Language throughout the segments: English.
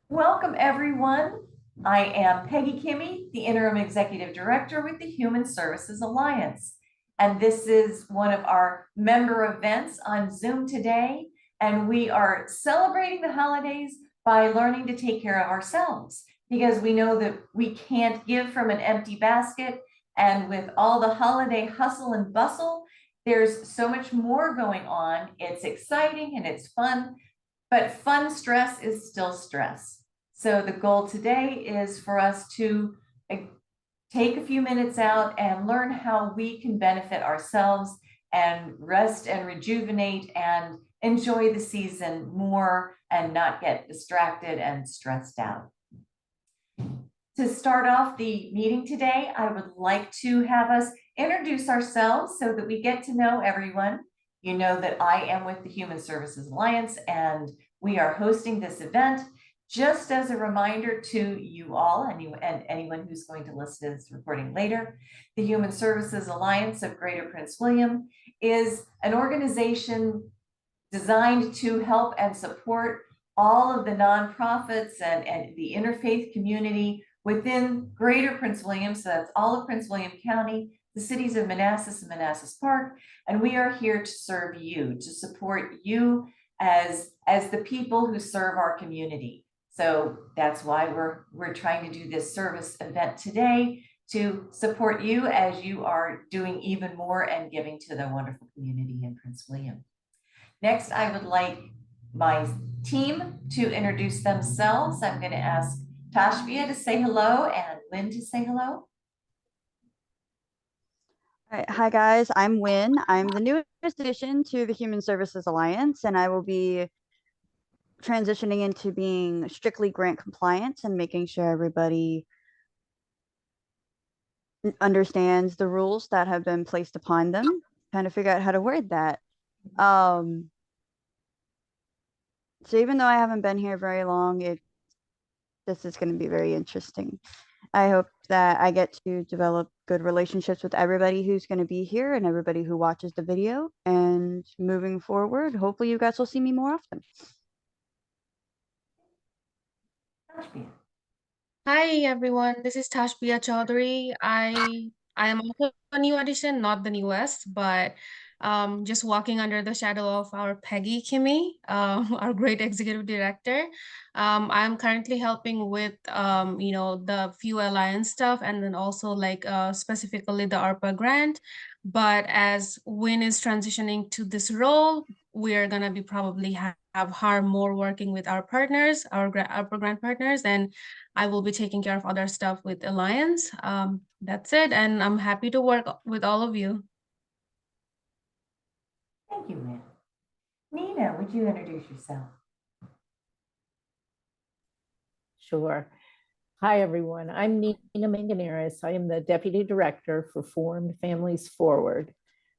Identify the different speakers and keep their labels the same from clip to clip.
Speaker 1: Welcome, everyone. I am Peggy Kimmy, the Interim Executive Director with the Human Services Alliance. And this is one of our member events on Zoom today. And we are celebrating the holidays by learning to take care of ourselves because we know that we can't give from an empty basket. And with all the holiday hustle and bustle, there's so much more going on. It's exciting and it's fun, but fun stress is still stress. So the goal today is for us to take a few minutes out and learn how we can benefit ourselves and rest and rejuvenate and enjoy the season more and not get distracted and stressed out. To start off the meeting today, I would like to have us introduce ourselves so that we get to know everyone. You know that I am with the Human Services Alliance and we are hosting this event. Just as a reminder to you all and anyone who's going to listen to this recording later, the Human Services Alliance of Greater Prince William is an organization designed to help and support all of the nonprofits and the interfaith community within Greater Prince William. So that's all of Prince William County, the cities of Manassas and Manassas Park. And we are here to serve you, to support you as the people who serve our community. So that's why we're trying to do this service event today to support you as you are doing even more and giving to the wonderful community in Prince William. Next, I would like my team to introduce themselves. I'm going to ask Tashbia to say hello and Lynn to say hello.
Speaker 2: Hi guys, I'm Wynn. I'm the newest addition to the Human Services Alliance, and I will be transitioning into being strictly grant compliant and making sure everybody understands the rules that have been placed upon them. Trying to figure out how to word that. Um, so even though I haven't been here very long, this is going to be very interesting. I hope that I get to develop good relationships with everybody who's going to be here and everybody who watches the video. And moving forward, hopefully you guys will see me more often.
Speaker 1: Tashbia.
Speaker 3: Hi everyone, this is Tashbia Chaudhary. I am also a new addition, not the newest, but just walking under the shadow of our Peggy Kimmy, our great executive director. I'm currently helping with the few alliance stuff and then also like specifically the ARPA grant. But as Win is transitioning to this role, we're gonna be probably have her more working with our partners, our ARPA grant partners, and I will be taking care of other stuff with Alliance. That's it. And I'm happy to work with all of you.
Speaker 1: Thank you, Lynn. Nina, would you introduce yourself?
Speaker 4: Sure. Hi, everyone. I'm Nina Manganeris. I am the Deputy Director for Formed Families Forward.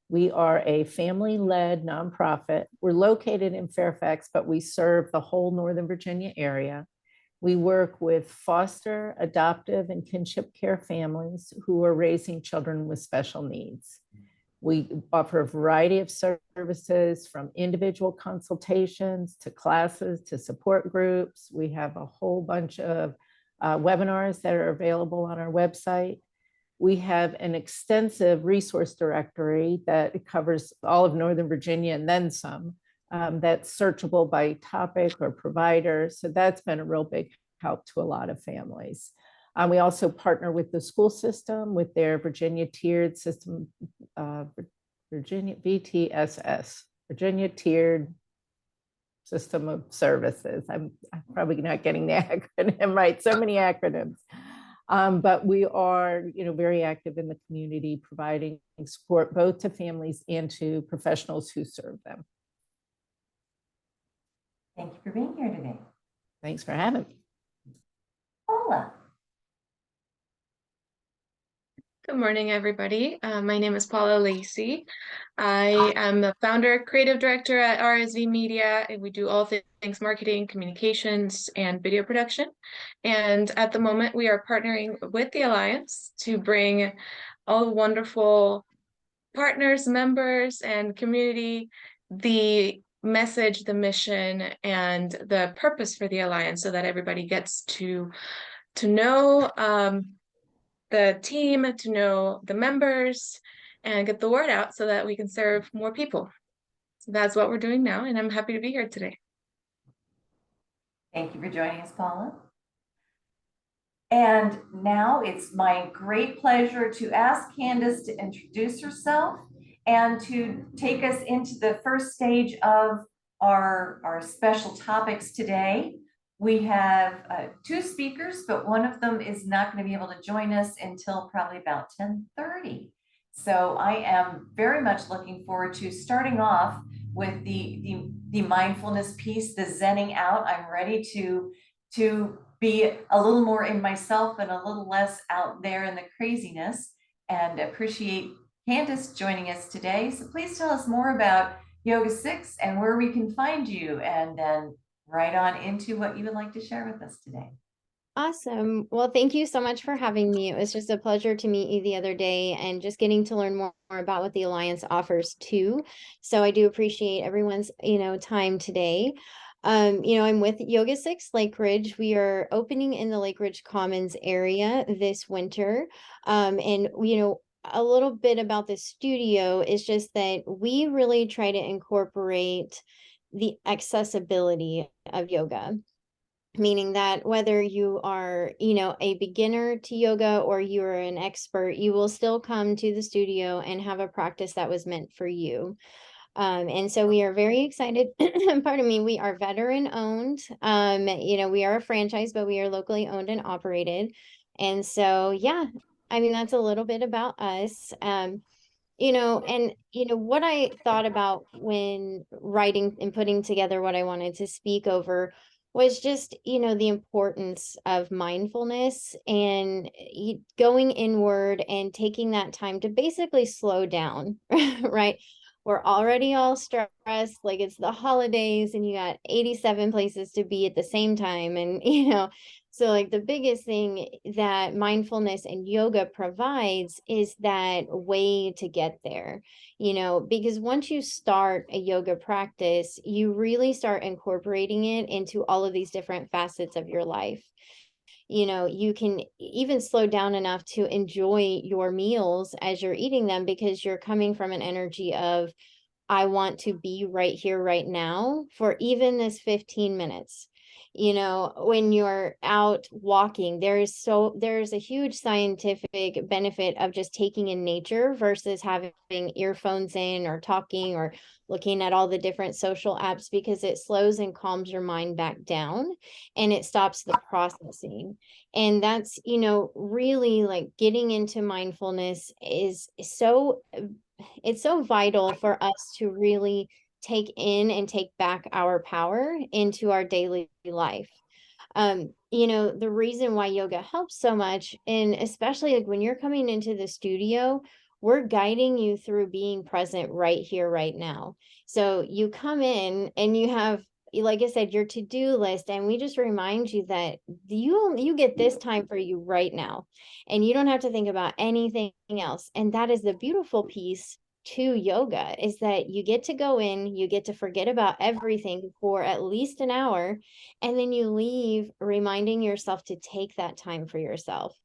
Speaker 4: We are a family-led nonprofit. We're located in Fairfax, but we serve the whole Northern Virginia area. We work with foster, adoptive, and kinship care families who are raising children with special needs. We offer a variety of services from individual consultations to classes to support groups. We have a whole bunch of webinars that are available on our website. We have an extensive resource directory that covers all of Northern Virginia and then some. That's searchable by topic or provider. So that's been a real big help to a lot of families. We also partner with the school system with their Virginia tiered system, Virginia VTSS, Virginia tiered system of services. I'm probably not getting the acronym right, so many acronyms. But we are, very active in the community, providing support both to families and to professionals who serve them.
Speaker 1: Thank you for being here today.
Speaker 4: Thanks for having me.
Speaker 1: Paula.
Speaker 3: Good morning, everybody. My name is Paula Lacey. I am the founder, creative director at RSV Media, and we do all things marketing, communications, and video production. And at the moment, we are partnering with the Alliance to bring all the wonderful partners, members, and community the message, the mission, and the purpose for the Alliance so that everybody gets to know the team, to know the members, and get the word out so that we can serve more people. So that's what we're doing now, and I'm happy to be here today.
Speaker 1: Thank you for joining us, Paula. And now it's my great pleasure to ask Candace to introduce herself and to take us into the first stage of our special topics today. We have two speakers, but one of them is not going to be able to join us until probably about 10:30. So I am very much looking forward to starting off with the mindfulness piece, the zenning out. I'm ready to be a little more in myself and a little less out there in the craziness, and appreciate Candace joining us today. So please tell us more about Yoga 6 and where we can find you, and then right on into what you would like to share with us today.
Speaker 5: Awesome. Well, thank you so much for having me. It was just a pleasure to meet you the other day and just getting to learn more about what the Alliance offers too. So I do appreciate everyone's, time today. I'm with Yoga 6 Lake Ridge. We are opening in the Lake Ridge Commons area this winter. And a little bit about the studio is just that we really try to incorporate the accessibility of yoga, meaning that whether you are, a beginner to yoga or you're an expert, you will still come to the studio and have a practice that was meant for you. And so we are very excited. Pardon me, we are veteran owned. We are a franchise, but we are locally owned and operated. And so, yeah, that's a little bit about us. What I thought about when writing and putting together what I wanted to speak over was just, the importance of mindfulness and going inward and taking that time to basically slow down, right? We're already all stressed, like it's the holidays and you got 87 places to be at the same time. And, so like the biggest thing that mindfulness and yoga provides is that way to get there, because once you start a yoga practice, you really start incorporating it into all of these different facets of your life. You can even slow down enough to enjoy your meals as you're eating them because you're coming from an energy of, I want to be right here, right now for even this 15 minutes. When you're out walking, there's a huge scientific benefit of just taking in nature versus having earphones in or talking or looking at all the different social apps, because it slows and calms your mind back down and it stops the processing. And that's, really like getting into mindfulness is so, it's so vital for us to really take in and take back our power into our daily life. The reason why yoga helps so much, and especially like when you're coming into the studio, we're guiding you through being present right here, right now. So you come in and you have, like I said, your to-do list, and we just remind you that you get this time for you right now, and you don't have to think about anything else. And that is the beautiful piece to yoga, is that you get to go in, you get to forget about everything for at least an hour, and then you leave reminding yourself to take that time for yourself.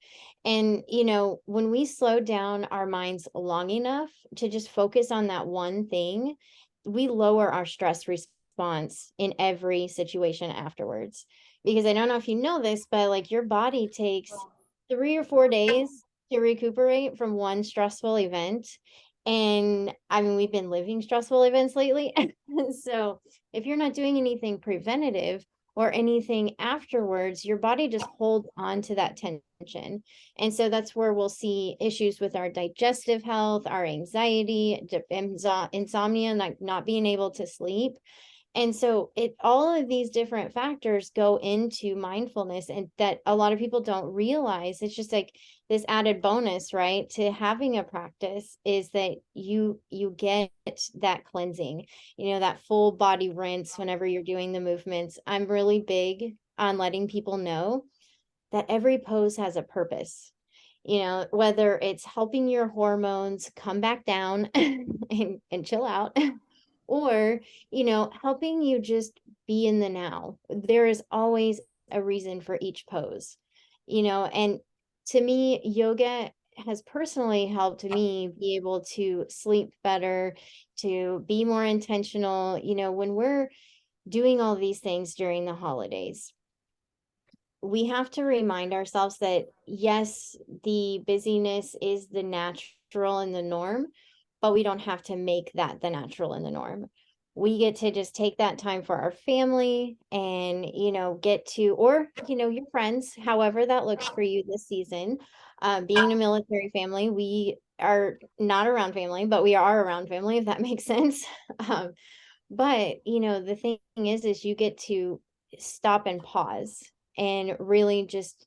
Speaker 5: And when we slow down our minds long enough to just focus on that one thing, we lower our stress response in every situation afterwards. Because I don't know if you know this, but like your body takes 3 or 4 days to recuperate from one stressful event. And we've been living stressful events lately. So if you're not doing anything preventative or anything afterwards, your body just holds on to that tension. And so that's where we'll see issues with our digestive health, our anxiety, insomnia, like not being able to sleep. And so all of these different factors go into mindfulness, and that a lot of people don't realize. It's just like this added bonus, right, to having a practice, is that you get that cleansing, that full body rinse whenever you're doing the movements. I'm really big on letting people know that every pose has a purpose. Whether it's helping your hormones come back down and chill out, or, helping you just be in the now. There is always a reason for each pose, and to me, yoga has personally helped me be able to sleep better, to be more intentional, when we're doing all these things during the holidays. We have to remind ourselves that yes, the busyness is the natural and the norm, but we don't have to make that the natural and the norm. We get to just take that time for our family and, get to, or, your friends, however that looks for you this season. Being a military family, we are not around family, but we are around family, if that makes sense. But, the thing is you get to stop and pause and really just,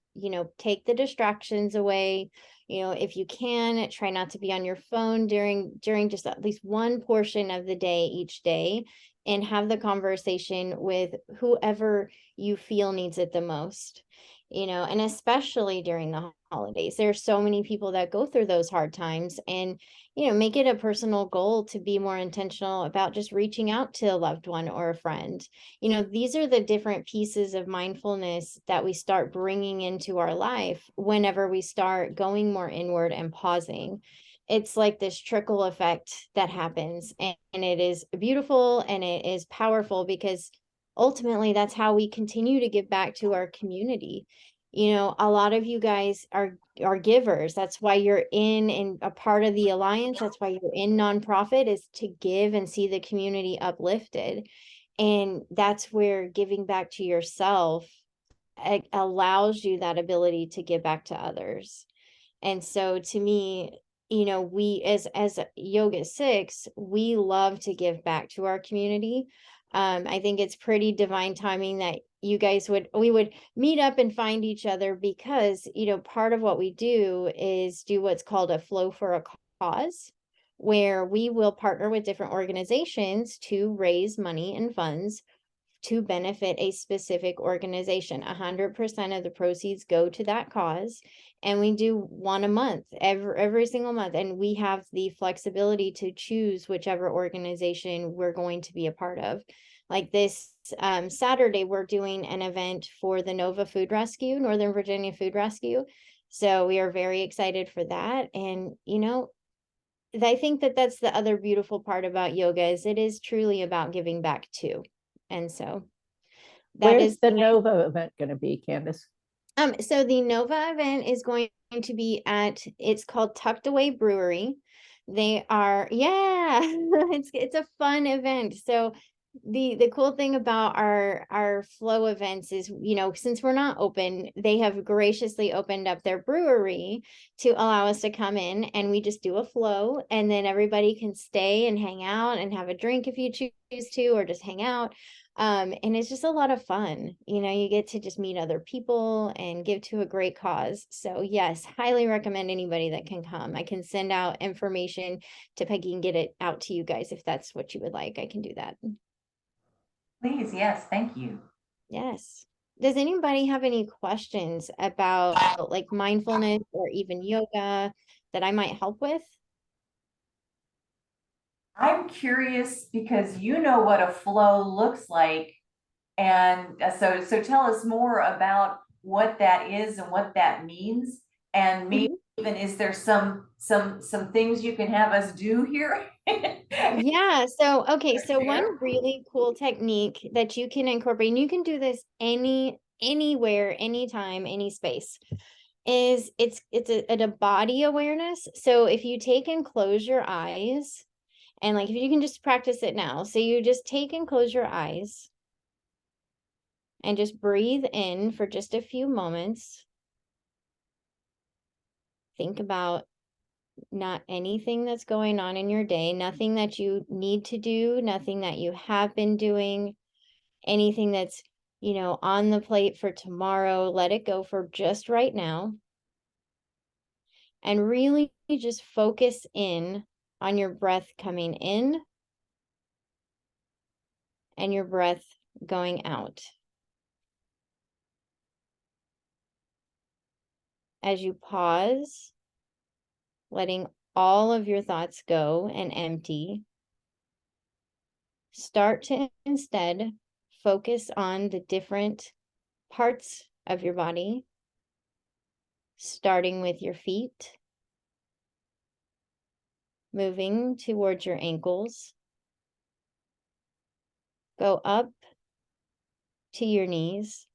Speaker 5: take the distractions away. If you can, try not to be on your phone during just at least one portion of the day each day, and have the conversation with whoever you feel needs it the most. And especially during the holidays, there are so many people that go through those hard times, and make it a personal goal to be more intentional about just reaching out to a loved one or a friend. These are the different pieces of mindfulness that we start bringing into our life whenever we start going more inward and pausing. It's like this trickle effect that happens, and it is beautiful and it is powerful, because ultimately that's how we continue to give back to our community. A lot of you guys are givers. That's why you're in a part of the alliance. That's why you're in nonprofit, is to give and see the community uplifted. And that's where giving back to yourself allows you that ability to give back to others. And so to me, we as Yoga 6, we love to give back to our community. I think it's pretty divine timing that we would meet up and find each other, because, part of what we do is do what's called a flow for a cause, where we will partner with different organizations to raise money and funds to benefit a specific organization. 100% of the proceeds go to that cause. And we do one a month, every single month. And we have the flexibility to choose whichever organization we're going to be a part of. Like this Saturday, we're doing an event for the Nova Food Rescue, Northern Virginia Food Rescue. So we are very excited for that. And, I think that that's the other beautiful part about yoga, is it is truly about giving back too. And so that
Speaker 4: Where's
Speaker 5: is
Speaker 4: the Nova event going to be, Candace?
Speaker 5: so the Nova event is going to be it's called Tucked Away Brewery. They are, yeah, it's a fun event. So the cool thing about our flow events is, since we're not open, they have graciously opened up their brewery to allow us to come in, and we just do a flow, and then everybody can stay and hang out and have a drink if you choose to, or just hang out. And it's just a lot of fun. You get to just meet other people and give to a great cause. So yes, highly recommend anybody that can come. I can send out information to Peggy and get it out to you guys if that's what you would like. I can do that.
Speaker 1: Please, yes, thank you.
Speaker 5: Yes. Does anybody have any questions about like mindfulness or even yoga that I might help with?
Speaker 1: I'm curious because you know what a flow looks like. And so tell us more about what that is and what that means. And maybe even, is there some things you can have us do here?
Speaker 5: Yeah. So, okay. So one really cool technique that you can incorporate, and you can do this anywhere, anytime, any space, is it's a body awareness. So if you take and close your eyes, and like if you can just practice it now. So you just take and close your eyes and just breathe in for just a few moments. Think about not anything that's going on in your day, nothing that you need to do, nothing that you have been doing, anything that's, on the plate for tomorrow. Let it go for just right now. And really just focus in on your breath coming in and your breath going out. As you pause, letting all of your thoughts go and empty. start to instead focus on the different parts of your body, starting with your feet, moving towards your ankles, go up to your knees.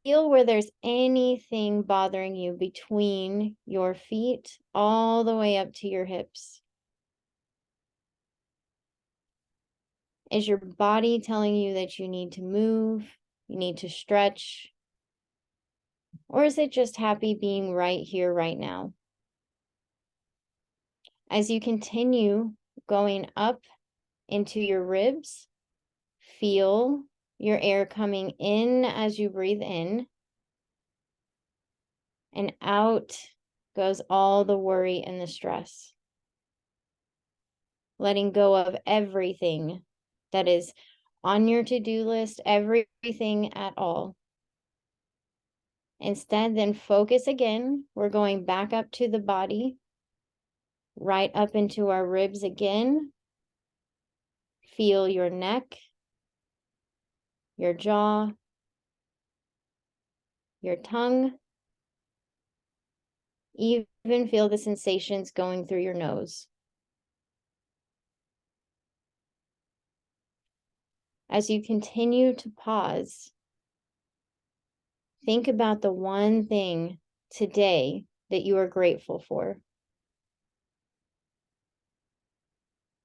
Speaker 5: Feel where there's anything bothering you between your feet all the way up to your hips. Is your body telling you that you need to move, you need to stretch? Or is it just happy being right here, right now? As you continue going up into your ribs, feel your air coming in as you breathe in, and out goes all the worry and the stress. Letting go of everything that is on your to-do list, everything at all. Instead, then focus again. We're going back up to the body, right up into our ribs again. Feel your neck, your jaw, your tongue. Even feel the sensations going through your nose. As you continue to pause, think about the one thing today that you are grateful for.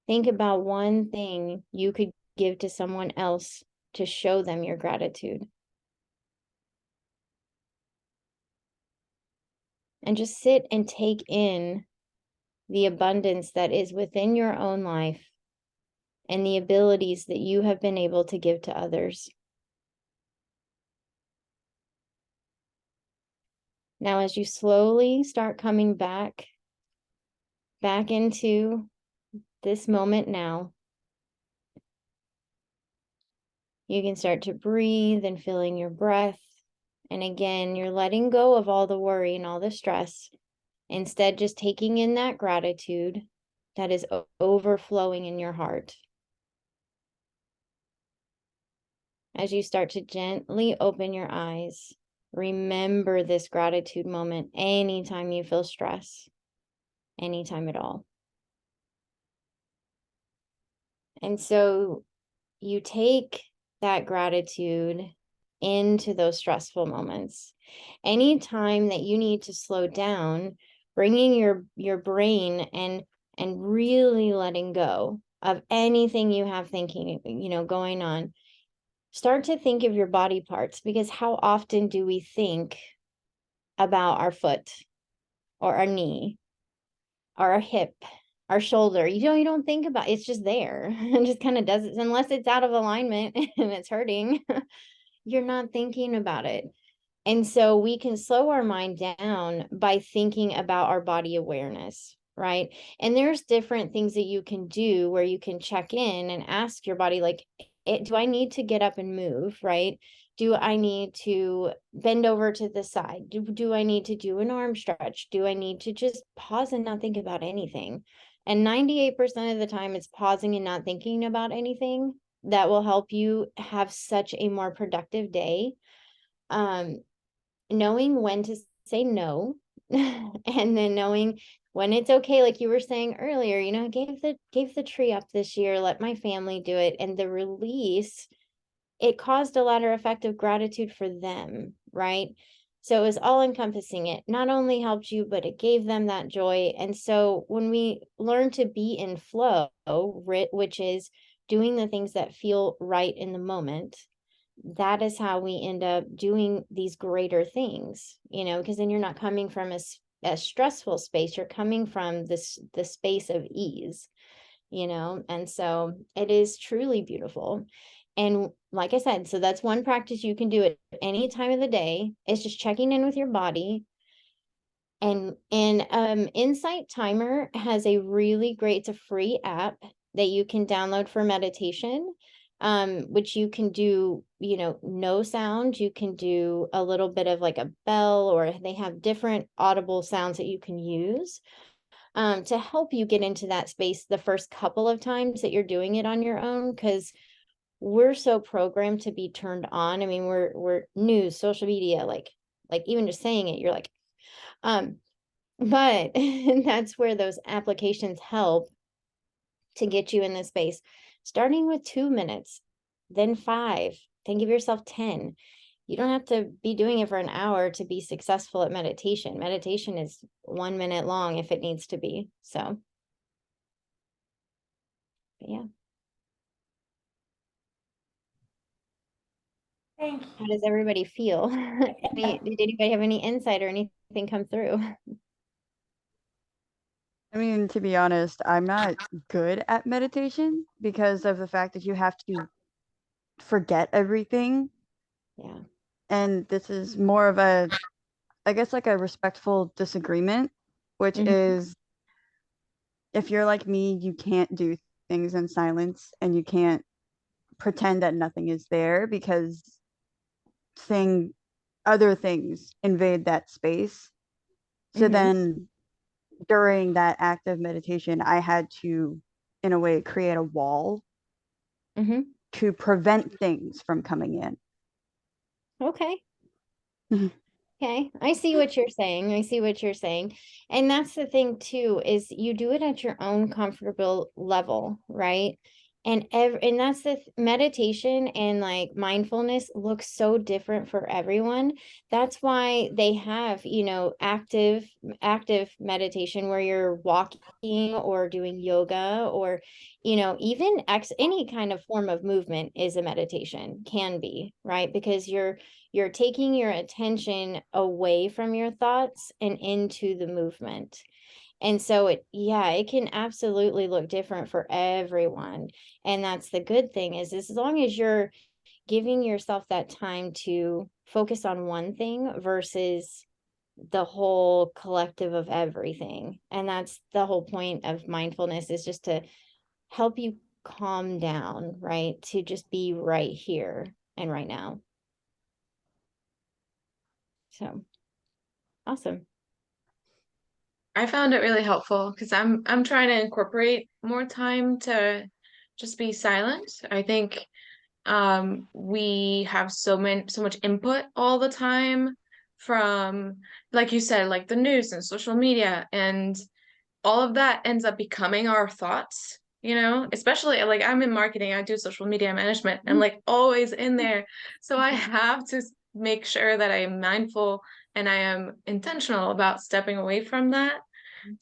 Speaker 5: Think about one thing you could give to someone else to show them your gratitude. And just sit and take in the abundance that is within your own life and the abilities that you have been able to give to others. Now, as you slowly start coming back into this moment now, you can start to breathe and feeling your breath. And again, you're letting go of all the worry and all the stress. Instead, just taking in that gratitude that is overflowing in your heart. As you start to gently open your eyes, remember this gratitude moment anytime you feel stress, anytime at all. And so you take that gratitude into those stressful moments. Anytime that you need to slow down, bringing your brain and really letting go of anything you have thinking, going on. Start to think of your body parts, because how often do we think about our foot or our knee or our hip, our shoulder? You don't think about it. It's just there. It just kind of does it. Unless it's out of alignment and it's hurting, you're not thinking about it. And so we can slow our mind down by thinking about our body awareness, right? And there's different things that you can do where you can check in and ask your body, like, do I need to get up and move, right? Do I need to bend over to the side? Do I need to do an arm stretch? Do I need to just pause and not think about anything? And 98% of the time, it's pausing and not thinking about anything that will help you have such a more productive day. Knowing when to say no, and then knowing when it's okay, like you were saying earlier, gave the tree up this year, let my family do it. And the release, it caused a ladder effect of gratitude for them, right? So it was all encompassing. It not only helped you, but it gave them that joy. And so when we learn to be in flow, which is doing the things that feel right in the moment, that is how we end up doing these greater things, because then you're not coming from a stressful space, you're coming from the space of ease, and so it is truly beautiful. And like I said, so that's one practice you can do at any time of the day. It's just checking in with your body. And Insight Timer has a really great, it's a free app that you can download for meditation, which you can do, no sound. You can do a little bit of like a bell, or they have different audible sounds that you can use. to help you get into that space the first couple of times that you're doing it on your own, because we're so programmed to be turned on. I mean, we're news, social media, like even just saying it, you're like, but that's where those applications help to get you in this space, starting with 2 minutes, then 5, then give yourself 10. You don't have to be doing it for an hour to be successful at meditation. Meditation is 1 minute long if it needs to be. So, yeah.
Speaker 1: Thank
Speaker 5: How
Speaker 1: you.
Speaker 5: does everybody feel? Did anybody have any insight or anything come through?
Speaker 2: I mean, to be honest, I'm not good at meditation because of the fact that you have to forget everything.
Speaker 5: Yeah.
Speaker 2: And this is more of a, I guess, like a respectful disagreement, which
Speaker 5: Mhm.
Speaker 2: is if you're like me, you can't do things in silence and you can't pretend that nothing is there because thing other things invade that space. So
Speaker 5: Mhm.
Speaker 2: then during that act of meditation, I had to, in a way, create a wall
Speaker 5: Mhm.
Speaker 2: to prevent things from coming in.
Speaker 5: Okay.
Speaker 2: Mhm.
Speaker 5: Okay, I see what you're saying. I see what you're saying. And that's the thing too, is you do it at your own comfortable level, right? And that's the meditation and like mindfulness looks so different for everyone. That's why they have, active meditation where you're walking or doing yoga, or even any kind of form of movement is a meditation, can be, right? Because you're taking your attention away from your thoughts and into the movement. And so it can absolutely look different for everyone. And that's the good thing is as long as you're giving yourself that time to focus on one thing versus the whole collective of everything. And that's the whole point of mindfulness, is just to help you calm down, right? To just be right here and right now. So awesome.
Speaker 6: I found it really helpful because I'm trying to incorporate more time to just be silent. I think we have so much input all the time from, like you said, like the news and social media, and all of that ends up becoming our thoughts, especially like I'm in marketing, I do social media management, and like always in there. So I have to make sure that I am mindful and I am intentional about stepping away from that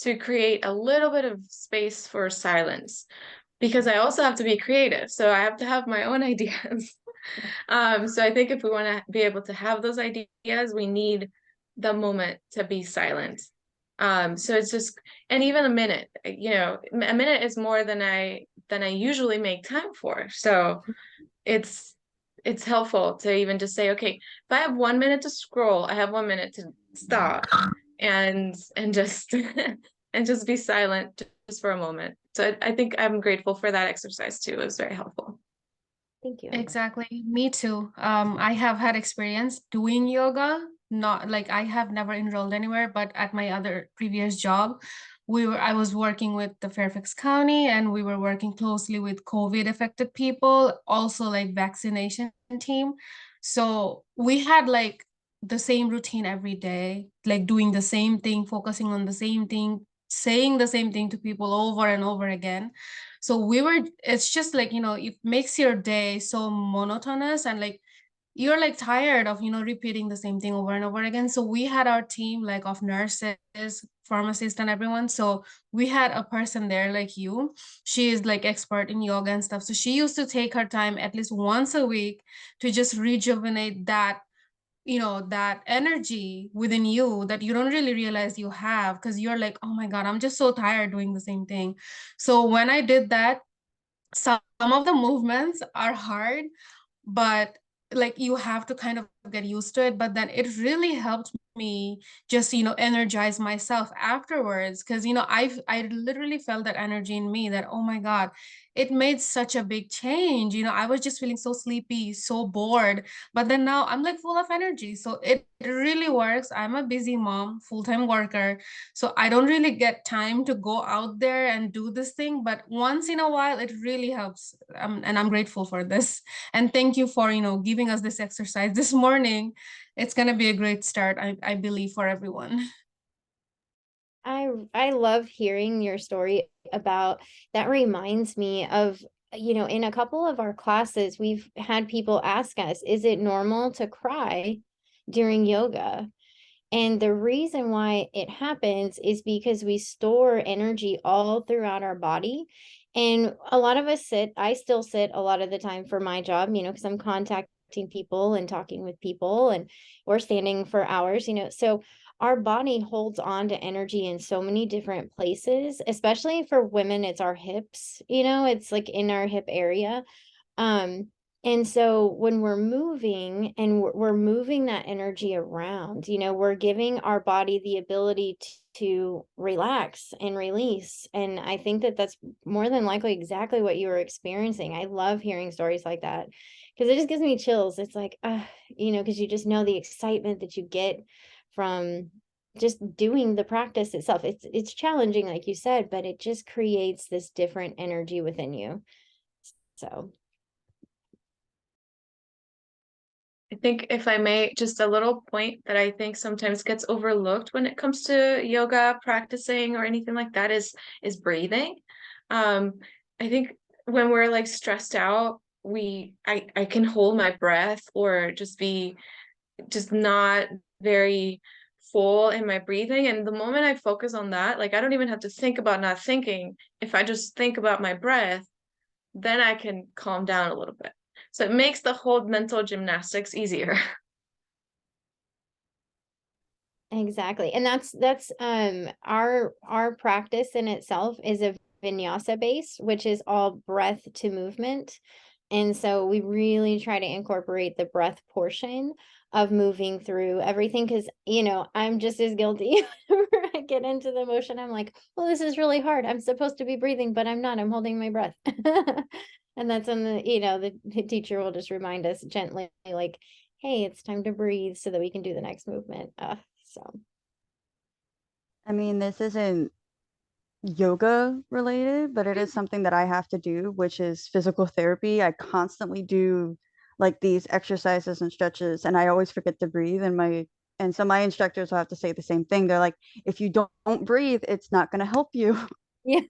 Speaker 6: to create a little bit of space for silence, because I also have to be creative. So I have to have my own ideas. So I think if we want to be able to have those ideas, we need the moment to be silent. So it's just, and even a minute, a minute is more than I usually make time for. So it's helpful to even just say, okay, if I have 1 minute to scroll, I have 1 minute to stop and just and just be silent just for a moment. So I think I'm grateful for that exercise too. It was very helpful.
Speaker 5: Thank you.
Speaker 3: Exactly. Me too. I have had experience doing yoga, not like I have never enrolled anywhere, but at my other previous job, I was working with the Fairfax County, and we were working closely with COVID affected people, also like vaccination team. So we had like the same routine every day, like doing the same thing, focusing on the same thing, saying the same thing to people over and over again. So it's just like, it makes your day so monotonous, and like you're like tired of, repeating the same thing over and over again. So we had our team like of nurses, pharmacists, and everyone. So we had a person there like you. She is like expert in yoga and stuff. So she used to take her time at least once a week to just rejuvenate that energy within you that you don't really realize you have, because you're like, oh my God, I'm just so tired doing the same thing. So when I did that, some of the movements are hard, but like you have to kind of get used to it. But then it really helped me just, energize myself afterwards. Cause, I literally felt that energy in me that, oh my God, it made such a big change. I was just feeling so sleepy, so bored, but then now I'm like full of energy. So it really works. I'm a busy mom, full-time worker. So I don't really get time to go out there and do this thing, but once in a while, it really helps. And I'm grateful for this. And thank you for, giving us this exercise this morning. It's going to be a great start, I believe, for everyone.
Speaker 5: I love hearing your story about that. Reminds me of, in a couple of our classes, we've had people ask us, is it normal to cry during yoga? And the reason why it happens is because we store energy all throughout our body. And a lot of us I still sit a lot of the time for my job, because I'm contacting people and talking with people, and we're standing for hours, so our body holds on to energy in so many different places, especially for women. It's our hips, it's like in our hip area. Um, and so when we're moving and we're moving that energy around, we're giving our body the ability to relax and release. And I think that that's more than likely exactly what you were experiencing. I love hearing stories like that because it just gives me chills. It's like, because you just know the excitement that you get from just doing the practice itself. It's challenging, like you said, but it just creates this different energy within you. So
Speaker 6: I think if I may, just a little point that I think sometimes gets overlooked when it comes to yoga practicing or anything like that is breathing. I think when we're like stressed out, I can hold my breath or just be just not very full in my breathing. And the moment I focus on that, like I don't even have to think about not thinking. If I just think about my breath, then I can calm down a little bit. So it makes the whole mental gymnastics easier.
Speaker 5: exactly. And that's our practice in itself is a vinyasa base, which is all breath to movement. And so we really try to incorporate the breath portion of moving through everything because, I'm just as guilty. Whenever I get into the motion, I'm like, well, this is really hard. I'm supposed to be breathing, but I'm not. I'm holding my breath. And that's when the teacher will just remind us gently, like, hey, it's time to breathe so that we can do the next movement. So
Speaker 2: I mean, this isn't yoga related, but it is something that I have to do, which is physical therapy. I constantly do like these exercises and stretches, and I always forget to breathe. And so my instructors will have to say the same thing. They're like, if you don't breathe, it's not going to help you.
Speaker 5: yeah.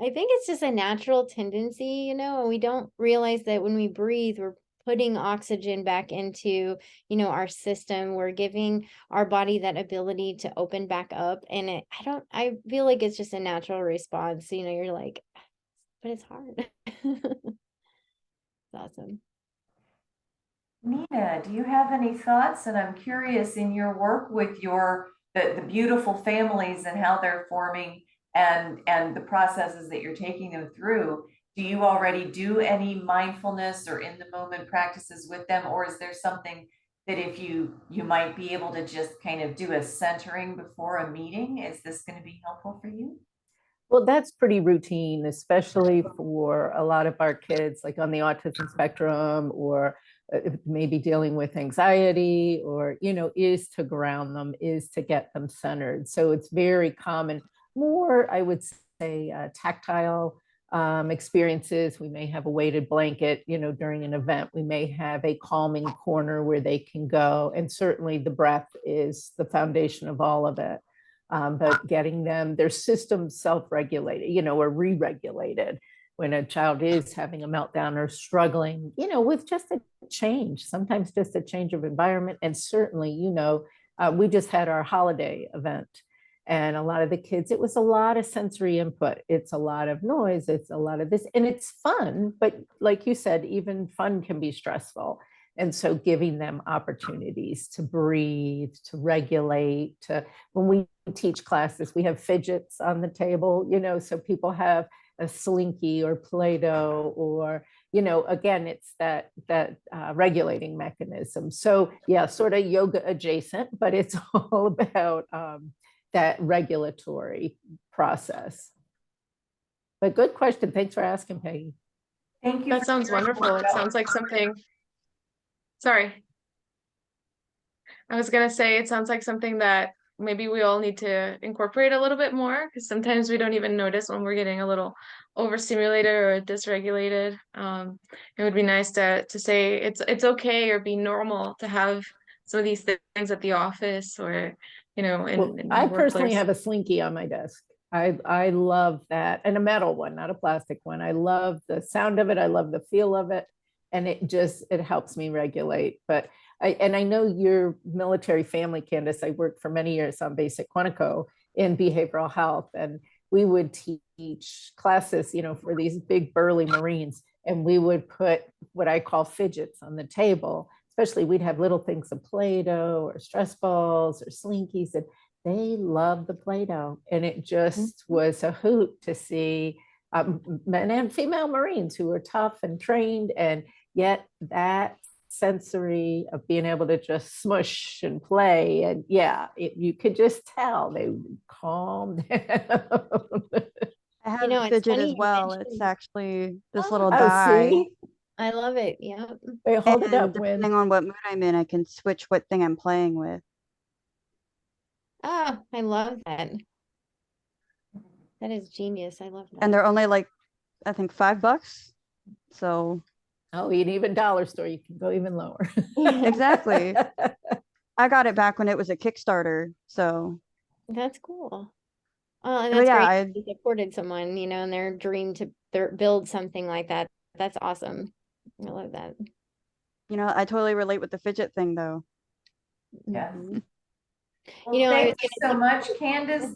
Speaker 5: I think it's just a natural tendency, and we don't realize that when we breathe, we're putting oxygen back into, our system. We're giving our body that ability to open back up. And I feel like it's just a natural response. You're like, but it's hard. It's awesome.
Speaker 1: Nina, do you have any thoughts? And I'm curious in your work with the beautiful families and how they're forming and the processes that you're taking them through. Do you already do any mindfulness or in the moment practices with them? Or is there something that if you might be able to just kind of do a centering before a meeting? Is this going to be helpful for you?
Speaker 4: Well, that's pretty routine, especially for a lot of our kids, like on the autism spectrum, or maybe dealing with anxiety, or, is to ground them, is to get them centered. So it's very common, more, I would say, tactile experiences. We may have a weighted blanket, during an event. We may have a calming corner where they can go. And certainly the breath is the foundation of all of it. But getting them, their system self-regulated, or re-regulated when a child is having a meltdown or struggling, with just a change, sometimes just a change of environment. And certainly, we just had our holiday event, and a lot of the kids, it was a lot of sensory input. It's a lot of noise. It's a lot of this, and it's fun. But like you said, even fun can be stressful. And so giving them opportunities to breathe, to regulate, when we teach classes, we have fidgets on the table, so people have a Slinky or Play-Doh, or, again, it's that regulating mechanism. So yeah, sort of yoga adjacent, but it's all about that regulatory process. But good question. Thanks for asking, Peggy.
Speaker 1: Thank you.
Speaker 6: That sounds wonderful. It sounds like something, sorry. I was gonna say, it sounds like something that maybe we all need to incorporate a little bit more, because sometimes we don't even notice when we're getting a little overstimulated or dysregulated. It would be nice to say it's okay or be normal to have some of these things at the office, or in
Speaker 4: I
Speaker 6: the
Speaker 4: personally
Speaker 6: workplace.
Speaker 4: have a Slinky on my desk. I love that, and a metal one, not a plastic one. I love the sound of it. I love the feel of it, and it helps me regulate. But I know your military family, Candace. I worked for many years on basic Quantico in behavioral health, and we would teach classes, for these big burly Marines, and we would put what I call fidgets on the table. Especially, we'd have little things of Play-Doh or stress balls or Slinkies, and they loved the Play-Doh. And it just was a hoot to see men and female Marines who were tough and trained, and yet that sensory of being able to just smush and play, and you could just tell they would calm down.
Speaker 2: I have
Speaker 5: It's
Speaker 2: fidget
Speaker 5: funny
Speaker 2: as
Speaker 5: you
Speaker 2: well. It's
Speaker 5: mentioned-
Speaker 2: actually this
Speaker 5: Oh,
Speaker 2: little
Speaker 4: Oh,
Speaker 2: die.
Speaker 4: see?
Speaker 5: I love it. Yeah.
Speaker 4: Wait, hold it
Speaker 2: And
Speaker 4: up,
Speaker 2: depending
Speaker 4: Win.
Speaker 2: on what mood I'm in, I can switch what thing I'm playing with.
Speaker 5: Oh, I love that. That is genius. I love that.
Speaker 2: And they're only like, I think $5. So
Speaker 4: Oh, an even dollar store, you can go even lower.
Speaker 2: exactly. I got it back when it was a Kickstarter. So
Speaker 5: That's cool. And
Speaker 2: But
Speaker 5: that's
Speaker 2: yeah,
Speaker 5: great that you supported someone, in their dream to build something like that. That's awesome. I love that.
Speaker 2: I totally relate with the fidget thing though.
Speaker 1: Yes.
Speaker 5: Mhm.
Speaker 1: Well,
Speaker 5: I
Speaker 1: thank
Speaker 5: was
Speaker 1: you so much, Candace.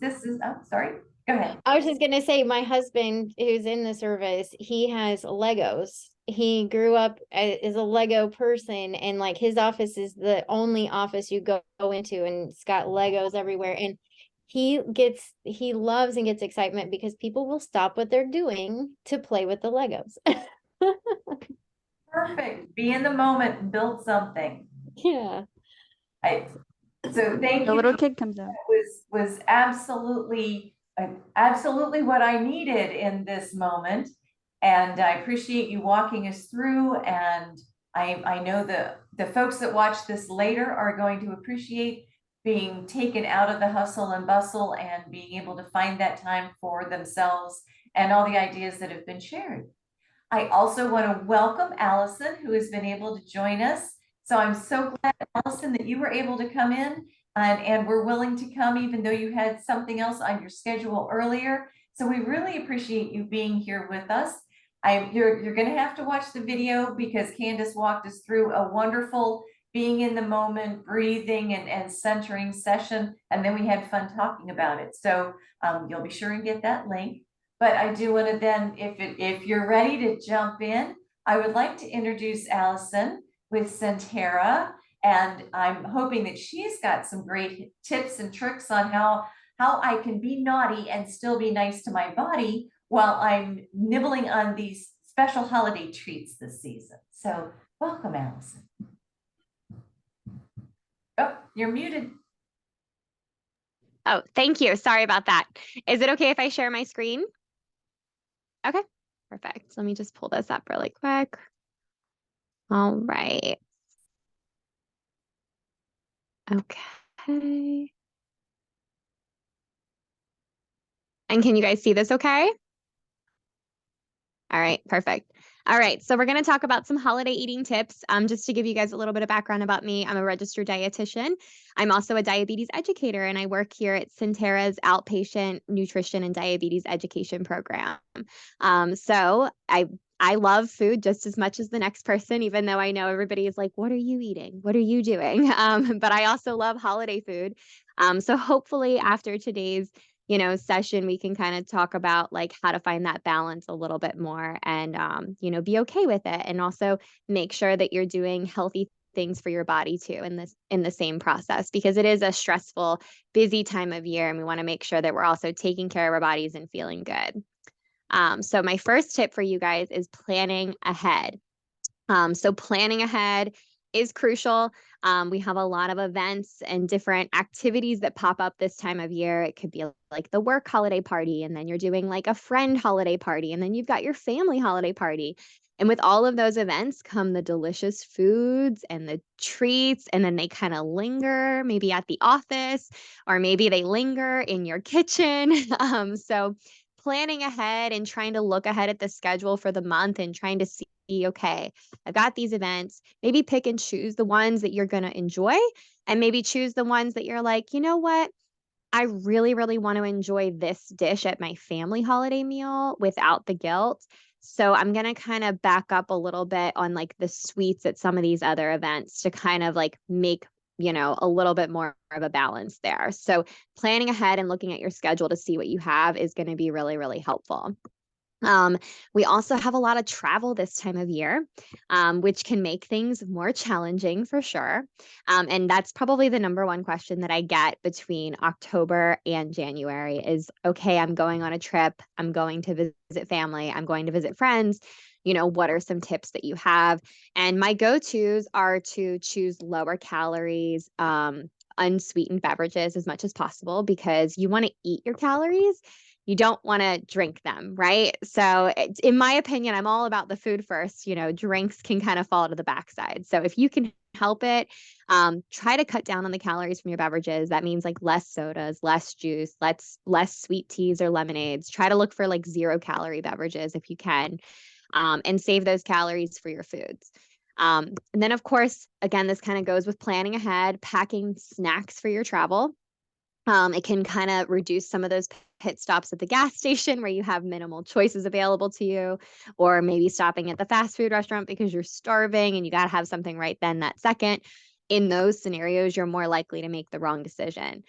Speaker 1: Sorry. Go ahead.
Speaker 5: I was just gonna say, my husband, who's in the service, he has Legos. He grew up as a Lego person, and like his office is the only office you go into, and it's got Legos everywhere. And he loves and gets excitement because people will stop what they're doing to play with the Legos.
Speaker 1: Perfect. Be in the moment and build something.
Speaker 5: Yeah.
Speaker 1: So thank
Speaker 2: The
Speaker 1: you.
Speaker 2: little kid comes out.
Speaker 1: Was absolutely what I needed in this moment. And I appreciate you walking us through. And I know the folks that watch this later are going to appreciate being taken out of the hustle and bustle and being able to find that time for themselves and all the ideas that have been shared. I also want to welcome Allison, who has been able to join us. So I'm so glad, Allison, that you were able to come in and were willing to come, even though you had something else on your schedule earlier. So we really appreciate you being here with us. You're going to have to watch the video because Candace walked us through a wonderful being in the moment, breathing and centering session. And then we had fun talking about it. So you'll be sure and get that link. But I do want to then, if you're ready to jump in, I would like to introduce Allison with Centera. And I'm hoping that she's got some great tips and tricks on how I can be naughty and still be nice to my body while I'm nibbling on these special holiday treats this season. So welcome, Allison. Oh, you're muted.
Speaker 7: Oh, thank you. Sorry about that. Is it okay if I share my screen? Okay, perfect. Let me just pull this up really quick. All right. Okay. And can you guys see this okay? All right, perfect. All right, so we're going to talk about some holiday eating tips. Just to give you guys a little bit of background about me, I'm a registered dietitian. I'm also a diabetes educator, and I work here at Centera's outpatient nutrition and diabetes education program. So I love food just as much as the next person, even though I know everybody is like, what are you eating? What are you doing? But I also love holiday food. So hopefully after today's session, we can kind of talk about like how to find that balance a little bit more and, be okay with it. And also make sure that you're doing healthy things for your body too in the same process, because it is a stressful, busy time of year. And we want to make sure that we're also taking care of our bodies and feeling good. So my first tip for you guys is planning ahead. So planning ahead is crucial. We have a lot of events and different activities that pop up this time of year. It could be like the work holiday party, and then you're doing like a friend holiday party, and then you've got your family holiday party. And with all of those events come the delicious foods and the treats, and then they kind of linger maybe at the office, or maybe they linger in your kitchen. So planning ahead and trying to look ahead at the schedule for the month and trying to see, okay, I've got these events, maybe pick and choose the ones that you're going to enjoy, and maybe choose the ones that you're like, you know what? I really, really want to enjoy this dish at my family holiday meal without the guilt. So I'm going to kind of back up a little bit on like the sweets at some of these other events to kind of like make, a little bit more of a balance there. So planning ahead and looking at your schedule to see what you have is going to be really, really helpful. We also have a lot of travel this time of year, which can make things more challenging for sure. And that's probably the number one question that I get between October and January is, okay, I'm going on a trip. I'm going to visit family. I'm going to visit friends. What are some tips that you have? And my go-tos are to choose lower calories, unsweetened beverages as much as possible, because you want to eat your calories. You don't want to drink them, right? So in my opinion, I'm all about the food first. Drinks can kind of fall to the backside. So if you can help it, try to cut down on the calories from your beverages. That means like less sodas, less juice, less sweet teas or lemonades. Try to look for like 0-calorie beverages if you can, and save those calories for your foods. And then of course, again, this kind of goes with planning ahead, packing snacks for your travel. It can kind of reduce some of those pit stops at the gas station where you have minimal choices available to you, or maybe stopping at the fast food restaurant because you're starving and you got to have something right then that second. In those scenarios, you're more likely to make the wrong decision,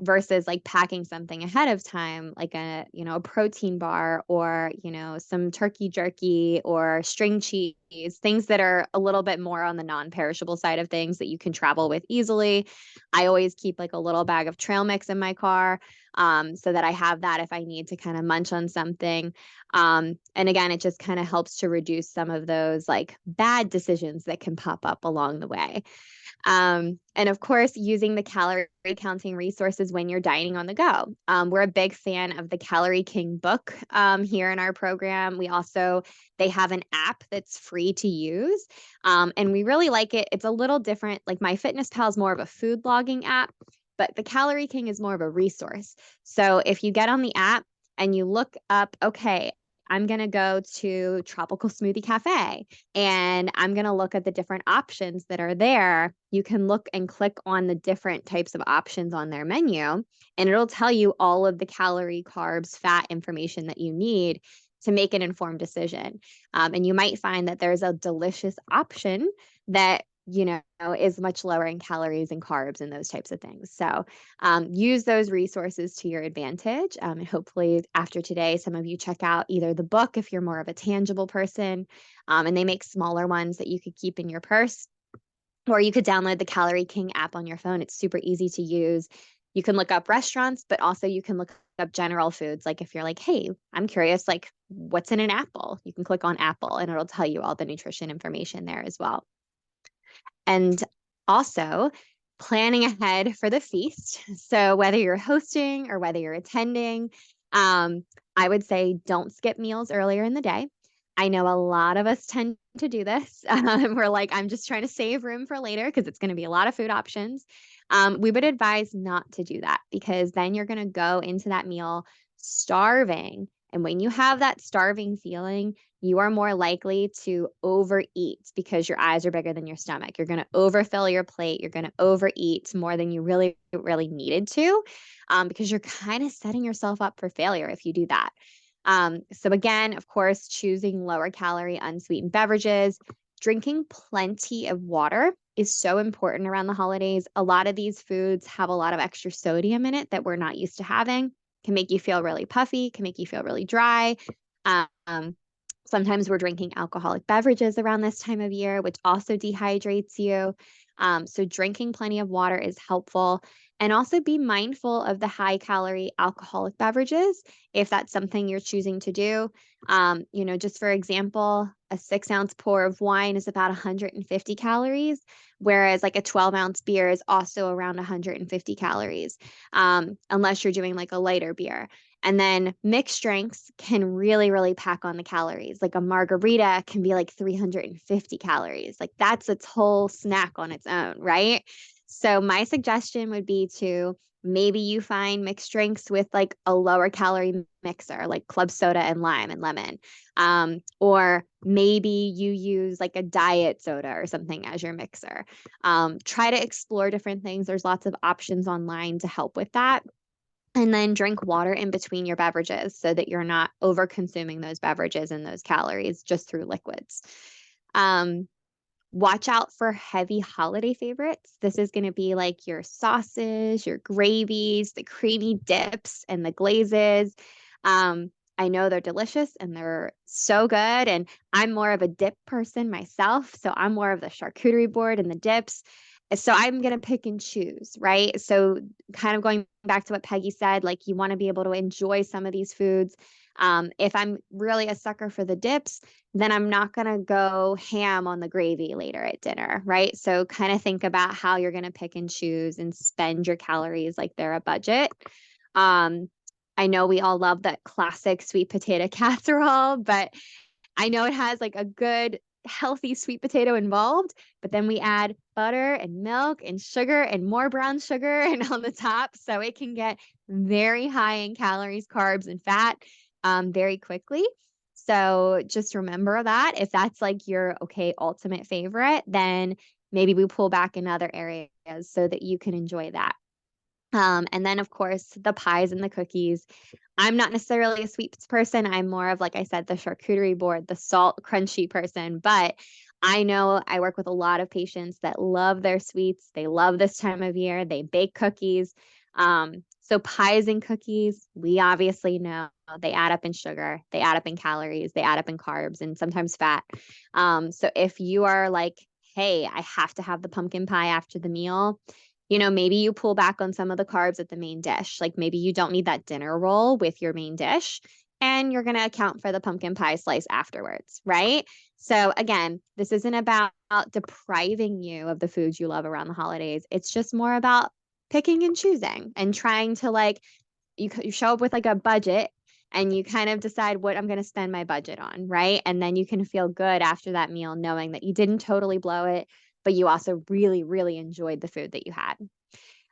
Speaker 7: versus like packing something ahead of time, like a protein bar, or some turkey jerky or string cheese, things that are a little bit more on the non-perishable side of things that you can travel with easily. I always keep like a little bag of trail mix in my car, so that I have that if I need to kind of munch on something. And again, it just kind of helps to reduce some of those like bad decisions that can pop up along the way. And of course, using the calorie counting resources when you're dining on the go. We're a big fan of the Calorie King book here in our program. They have an app that's free to use. And we really like it. It's a little different. Like MyFitnessPal is more of a food logging app, but the Calorie King is more of a resource. So if you get on the app and you look up, okay, I'm going to go to Tropical Smoothie Cafe and I'm going to look at the different options that are there. You can look and click on the different types of options on their menu, and it'll tell you all of the calorie, carbs, fat information that you need to make an informed decision. And you might find that there's a delicious option that is much lower in calories and carbs and those types of things. So use those resources to your advantage. And hopefully after today, some of you check out either the book if you're more of a tangible person, and they make smaller ones that you could keep in your purse, or you could download the Calorie King app on your phone. It's super easy to use. You can look up restaurants, but also you can look up general foods. Like if you're like, hey, I'm curious, like what's in an apple? You can click on apple and it'll tell you all the nutrition information there as well. And also planning ahead for the feast. So whether you're hosting or whether you're attending, I would say don't skip meals earlier in the day. I know a lot of us tend to do this. We're like, I'm just trying to save room for later because it's going to be a lot of food options. We would advise not to do that, because then you're going to go into that meal starving. And when you have that starving feeling, you are more likely to overeat because your eyes are bigger than your stomach. You're going to overfill your plate. You're going to overeat more than you really, really needed to, because you're kind of setting yourself up for failure if you do that. So again, of course, choosing lower calorie, unsweetened beverages, drinking plenty of water is so important around the holidays. A lot of these foods have a lot of extra sodium in it that we're not used to having. Can make you feel really puffy, can make you feel really dry. So Sometimes we're drinking alcoholic beverages around this time of year, which also dehydrates you. So drinking plenty of water is helpful. And also be mindful of the high calorie alcoholic beverages if that's something you're choosing to do. Just for example, a 6-ounce pour of wine is about 150 calories, whereas like a 12-ounce beer is also around 150 calories, unless you're doing like a lighter beer. And then mixed drinks can really, really pack on the calories. Like a margarita can be like 350 calories. Like that's its whole snack on its own, right? So my suggestion would be to maybe you find mixed drinks with like a lower calorie mixer, like club soda and lime and lemon. Or maybe you use like a diet soda or something as your mixer. Try to explore different things. There's lots of options online to help with that. And then drink water in between your beverages so that you're not over consuming those beverages and those calories just through liquids. Watch out for heavy holiday favorites. This is going to be like your sauces, your gravies, the creamy dips, and the glazes. I know they're delicious and they're so good. And I'm more of a dip person myself. So I'm more of the charcuterie board and the dips. So I'm going to pick and choose, right? So kind of going back to what Peggy said, like you want to be able to enjoy some of these foods. If I'm really a sucker for the dips, then I'm not going to go ham on the gravy later at dinner, right? So kind of think about how you're going to pick and choose and spend your calories like they're a budget. I know we all love that classic sweet potato casserole, but I know it has like a good healthy sweet potato involved, but then we add butter and milk and sugar and more brown sugar and on the top. So it can get very high in calories, carbs, and fat very quickly. So just remember that if that's like your ultimate favorite, then maybe we pull back in other areas so that you can enjoy that. And then of course the pies and the cookies. I'm not necessarily a sweets person. I'm more of, like I said, the charcuterie board, the salt crunchy person, but I know I work with a lot of patients that love their sweets. They love this time of year. They bake cookies. So pies and cookies, we obviously know they add up in sugar, they add up in calories, they add up in carbs and sometimes fat. So if you are like, hey, I have to have the pumpkin pie after the meal, maybe you pull back on some of the carbs at the main dish. Like maybe you don't need that dinner roll with your main dish and you're going to account for the pumpkin pie slice afterwards, right? So again, this isn't about depriving you of the foods you love around the holidays. It's just more about picking and choosing and trying to like, you show up with like a budget and you kind of decide what I'm going to spend my budget on, right? And then you can feel good after that meal knowing that you didn't totally blow it, but you also really, really enjoyed the food that you had.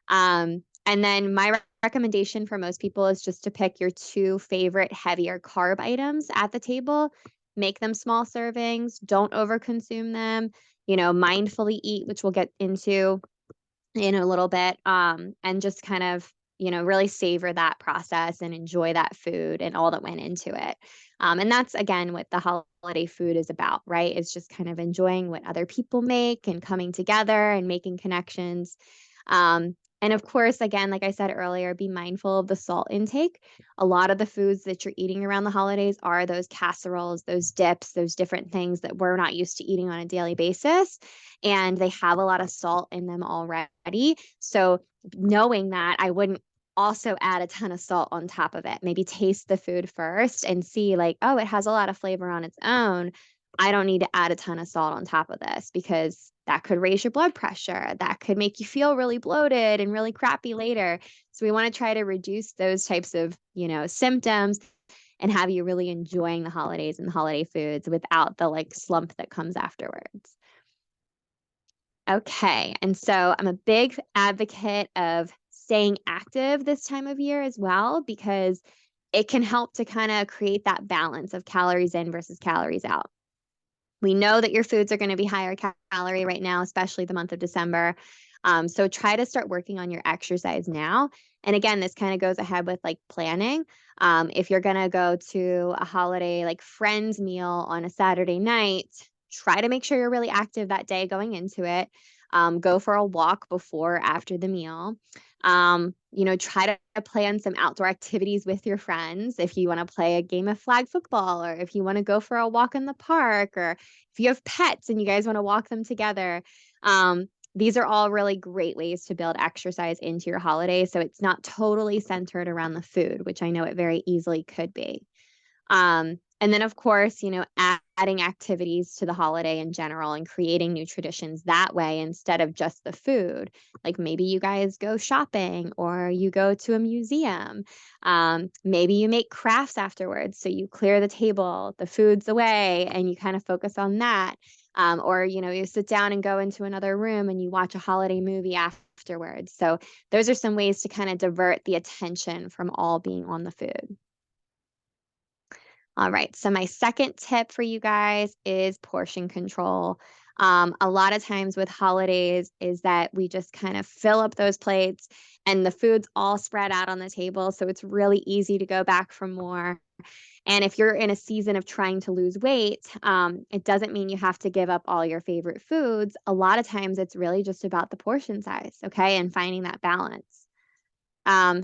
Speaker 7: And then my recommendation for most people is just to pick your 2 favorite heavier carb items at the table, make them small servings, don't overconsume them, mindfully eat, which we'll get into in a little bit, and just kind of, really savor that process and enjoy that food and all that went into it. And that's, again, what the holiday food is about, right? It's just kind of enjoying what other people make and coming together and making connections. And of course, again, like I said earlier, be mindful of the salt intake. A lot of the foods that you're eating around the holidays are those casseroles, those dips, those different things that we're not used to eating on a daily basis. And they have a lot of salt in them already. So knowing that, I wouldn't also add a ton of salt on top of it. Maybe taste the food first and see like, oh, it has a lot of flavor on its own. I don't need to add a ton of salt on top of this because that could raise your blood pressure. That could make you feel really bloated and really crappy later. So we want to try to reduce those types of, symptoms and have you really enjoying the holidays and the holiday foods without the like slump that comes afterwards. Okay. And so I'm a big advocate of staying active this time of year as well, because it can help to kind of create that balance of calories in versus calories out. We know that your foods are going to be higher calorie right now, especially the month of December. So try to start working on your exercise now. And again, this kind of goes ahead with like planning. If you're going to go to a holiday like friends meal on a Saturday night, try to make sure you're really active that day going into it. Go for a walk before or after the meal. Try to play on some outdoor activities with your friends. If you want to play a game of flag football, or if you want to go for a walk in the park, or if you have pets and you guys want to walk them together. These are all really great ways to build exercise into your holiday. So it's not totally centered around the food, which I know it very easily could be. And then, of course, adding activities to the holiday in general and creating new traditions that way instead of just the food. Like maybe you guys go shopping or you go to a museum. Maybe you make crafts afterwards. So you clear the table, the food's away, and you kind of focus on that. Or, you sit down and go into another room and you watch a holiday movie afterwards. So those are some ways to kind of divert the attention from all being on the food. All right, so my second tip for you guys is portion control. A lot of times with holidays is that we just kind of fill up those plates and the food's all spread out on the table. So it's really easy to go back for more. And if you're in a season of trying to lose weight, it doesn't mean you have to give up all your favorite foods. A lot of times it's really just about the portion size, okay, and finding that balance.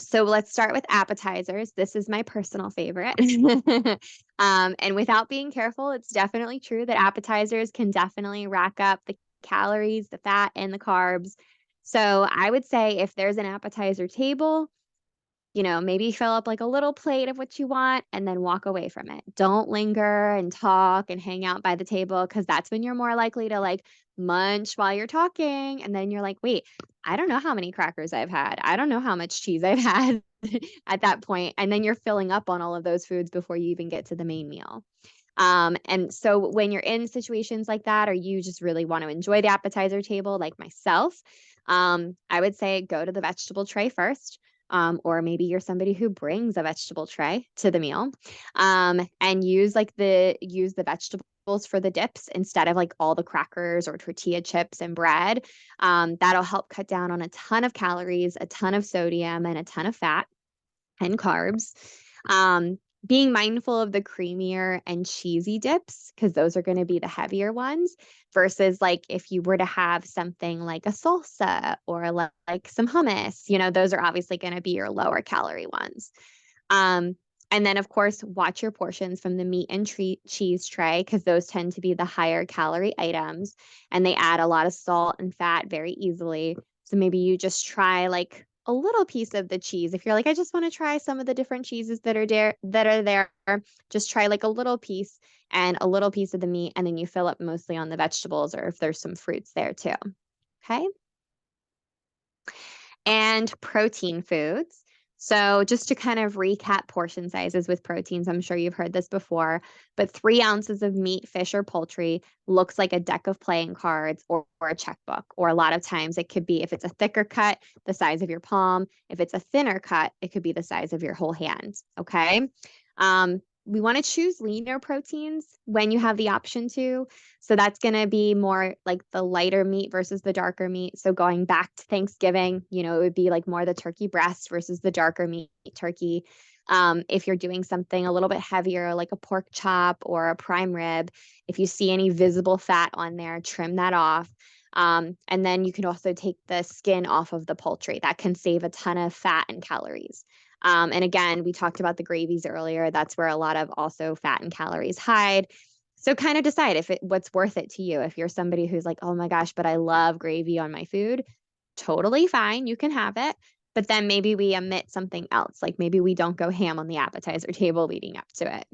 Speaker 7: So let's start with appetizers. This is my personal favorite. And without being careful, it's definitely true that appetizers can definitely rack up the calories, the fat, and the carbs. So I would say if there's an appetizer table, maybe fill up like a little plate of what you want and then walk away from it. Don't linger and talk and hang out by the table, because that's when you're more likely to like munch while you're talking. And then you're like, wait, I don't know how many crackers I've had. I don't know how much cheese I've had at that point. And then you're filling up on all of those foods before you even get to the main meal. And so when you're in situations like that, or you just really want to enjoy the appetizer table, like myself, I would say go to the vegetable tray first. Or maybe you're somebody who brings a vegetable tray to the meal, and use the vegetables for the dips instead of like all the crackers or tortilla chips and bread. That'll help cut down on a ton of calories, a ton of sodium, and a ton of fat and carbs. Being mindful of the creamier and cheesy dips, because those are going to be the heavier ones, versus like if you were to have something like a salsa or like some hummus, those are obviously going to be your lower calorie ones. And then, of course, watch your portions from the meat and cheese tray, because those tend to be the higher calorie items and they add a lot of salt and fat very easily. So maybe you just try like a little piece of the cheese. If you're like, I just want to try some of the different cheeses that are there, just try like a little piece and a little piece of the meat, and then you fill up mostly on the vegetables, or if there's some fruits there too. Okay. And protein foods. So just to kind of recap portion sizes with proteins, I'm sure you've heard this before, but 3 ounces of meat, fish, or poultry looks like a deck of playing cards or a checkbook. Or a lot of times it could be, if it's a thicker cut, the size of your palm. If it's a thinner cut, it could be the size of your whole hand. Okay. We want to choose leaner proteins when you have the option to. So that's going to be more like the lighter meat versus the darker meat. So going back to Thanksgiving, it would be like more the turkey breast versus the darker meat turkey. If you're doing something a little bit heavier, like a pork chop or a prime rib, if you see any visible fat on there, trim that off. And then you can also take the skin off of the poultry. That can save a ton of fat and calories. And again, we talked about the gravies earlier. That's where a lot of also fat and calories hide. So kind of decide what's worth it to you. If you're somebody who's like, oh my gosh, but I love gravy on my food, totally fine. You can have it. But then maybe we omit something else. Like maybe we don't go ham on the appetizer table leading up to it.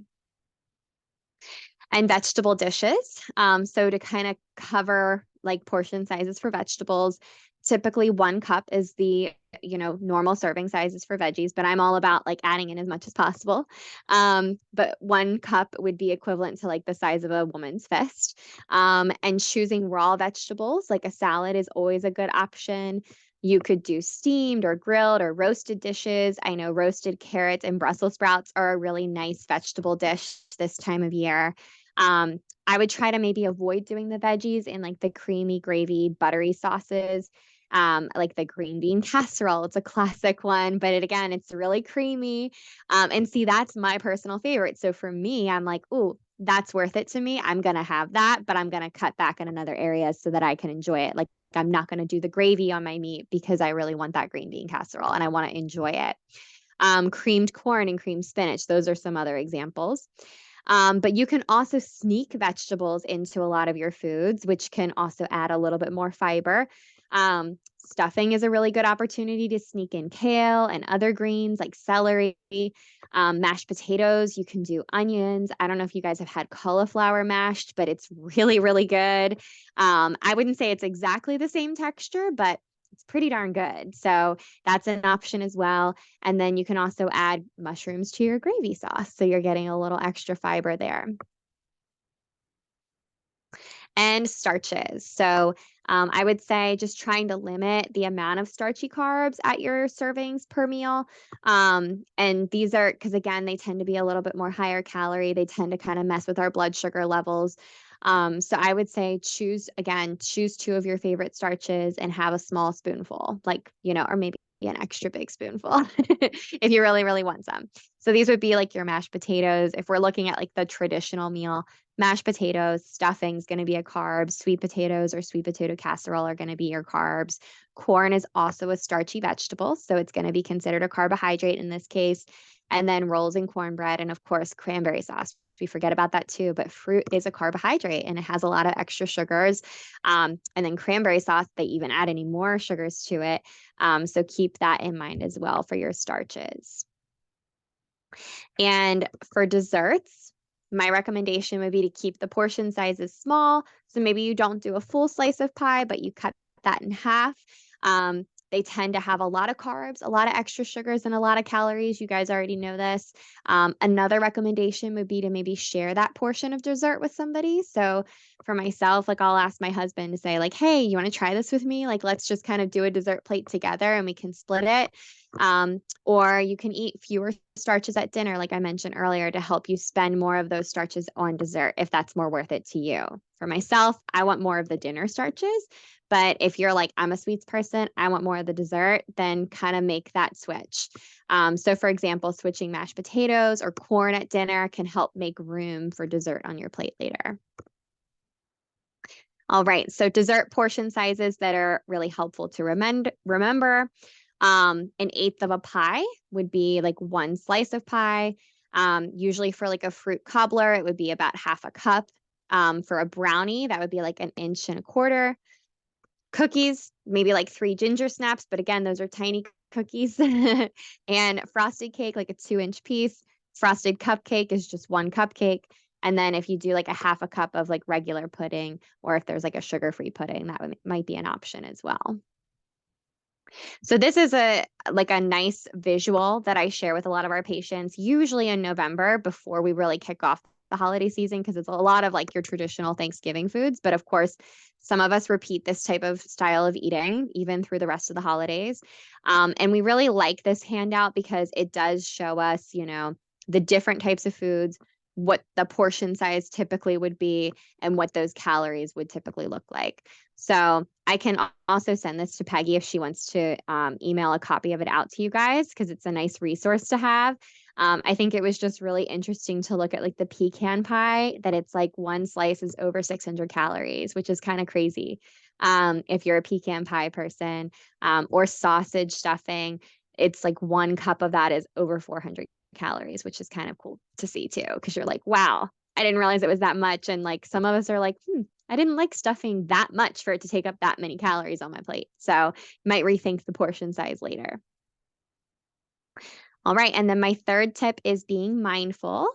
Speaker 7: And vegetable dishes. So to kind of cover like portion sizes for vegetables, typically 1 cup is the normal serving sizes for veggies, but I'm all about like adding in as much as possible. But 1 cup would be equivalent to like the size of a woman's fist. And choosing raw vegetables, like a salad is always a good option. You could do steamed or grilled or roasted dishes. I know roasted carrots and Brussels sprouts are a really nice vegetable dish this time of year. I would try to maybe avoid doing the veggies in like the creamy, gravy, buttery sauces. Like the green bean casserole. It's a classic one, but it's really creamy. And see, that's my personal favorite. So for me, I'm like, ooh, that's worth it to me. I'm going to have that, but I'm going to cut back in another area so that I can enjoy it. Like I'm not going to do the gravy on my meat because I really want that green bean casserole and I want to enjoy it. Creamed corn and creamed spinach. Those are some other examples. But you can also sneak vegetables into a lot of your foods, which can also add a little bit more fiber. Stuffing is a really good opportunity to sneak in kale and other greens like celery, mashed potatoes. You can do onions. I don't know if you guys have had cauliflower mashed, but it's really, really good. I wouldn't say it's exactly the same texture, but it's pretty darn good. So that's an option as well. And then you can also add mushrooms to your gravy sauce. So you're getting a little extra fiber there. And starches. So I would say just trying to limit the amount of starchy carbs at your servings per meal. And these are, because again, they tend to be a little bit more higher calorie. They tend to kind of mess with our blood sugar levels. So I would say choose 2 of your favorite starches and have a small spoonful, like, or maybe an extra big spoonful if you really, really want some. So these would be like your mashed potatoes. If we're looking at like the traditional meal, mashed potatoes, stuffing is going to be a carb. Sweet potatoes or sweet potato casserole are going to be your carbs. Corn is also a starchy vegetable, so it's going to be considered a carbohydrate in this case. And then rolls and cornbread, and of course, cranberry sauce. We forget about that too, but fruit is a carbohydrate and it has a lot of extra sugars. And then cranberry sauce, they even add any more sugars to it. So keep that in mind as well for your starches. And for desserts, my recommendation would be to keep the portion sizes small. So maybe you don't do a full slice of pie, but you cut that in half. They tend to have a lot of carbs, a lot of extra sugars, and a lot of calories. You guys already know this. Another recommendation would be to maybe share that portion of dessert with somebody. So for myself, like I'll ask my husband to say like, hey, you want to try this with me? Like, let's just kind of do a dessert plate together and we can split it. Or you can eat fewer starches at dinner, like I mentioned earlier, to help you spend more of those starches on dessert if that's more worth it to you. For myself, I want more of the dinner starches. But if you're like, I'm a sweets person, I want more of the dessert, then kind of make that switch. So for example, switching mashed potatoes or corn at dinner can help make room for dessert on your plate later. All right, so dessert portion sizes that are really helpful to remember. An eighth of a pie would be like 1 slice of pie. Usually for like a fruit cobbler, it would be about half a cup. For a brownie, that would be like 1 1/4 inch. Cookies, maybe like 3 ginger snaps, but again, those are tiny cookies. And frosted cake, like a 2-inch piece. Frosted cupcake is just 1 cupcake. And then if you do like a half a cup of like regular pudding, or if there's like a sugar-free pudding, that might be an option as well. So this is a nice visual that I share with a lot of our patients, usually in November before we really kick off the holiday season, because it's a lot of like your traditional Thanksgiving foods. But of course, some of us repeat this type of style of eating even through the rest of the holidays. And we really like this handout because it does show us, the different types of foods, what the portion size typically would be, and what those calories would typically look like. So I can also send this to Peggy if she wants to email a copy of it out to you guys, because it's a nice resource to have. I think it was just really interesting to look at like the pecan pie, that it's like 1 slice is over 600 calories, which is kind of crazy. If you're a pecan pie person, or sausage stuffing, it's like 1 cup of that is over 400 calories, which is kind of cool to see too, because you're like, wow, I didn't realize it was that much. And like some of us are like, I didn't like stuffing that much for it to take up that many calories on my plate. So you might rethink the portion size later. All right. And then my third tip is being mindful.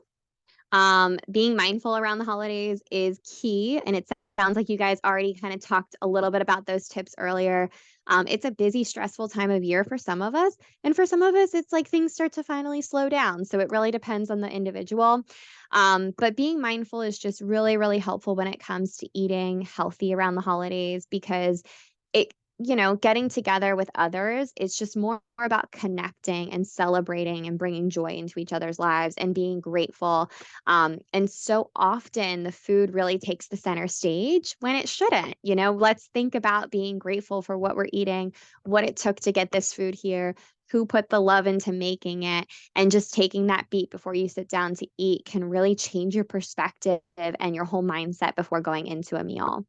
Speaker 7: Being mindful around the holidays is key. And it sounds like you guys already kind of talked a little bit about those tips earlier. It's a busy, stressful time of year for some of us. And for some of us, it's like things start to finally slow down. So it really depends on the individual. But being mindful is just really, really helpful when it comes to eating healthy around the holidays, because it, getting together with others is just more about connecting and celebrating and bringing joy into each other's lives and being grateful. And so often the food really takes the center stage when it shouldn't. Let's think about being grateful for what we're eating, what it took to get this food here. who put the love into making it, and just taking that beat before you sit down to eat can really change your perspective and your whole mindset before going into a meal.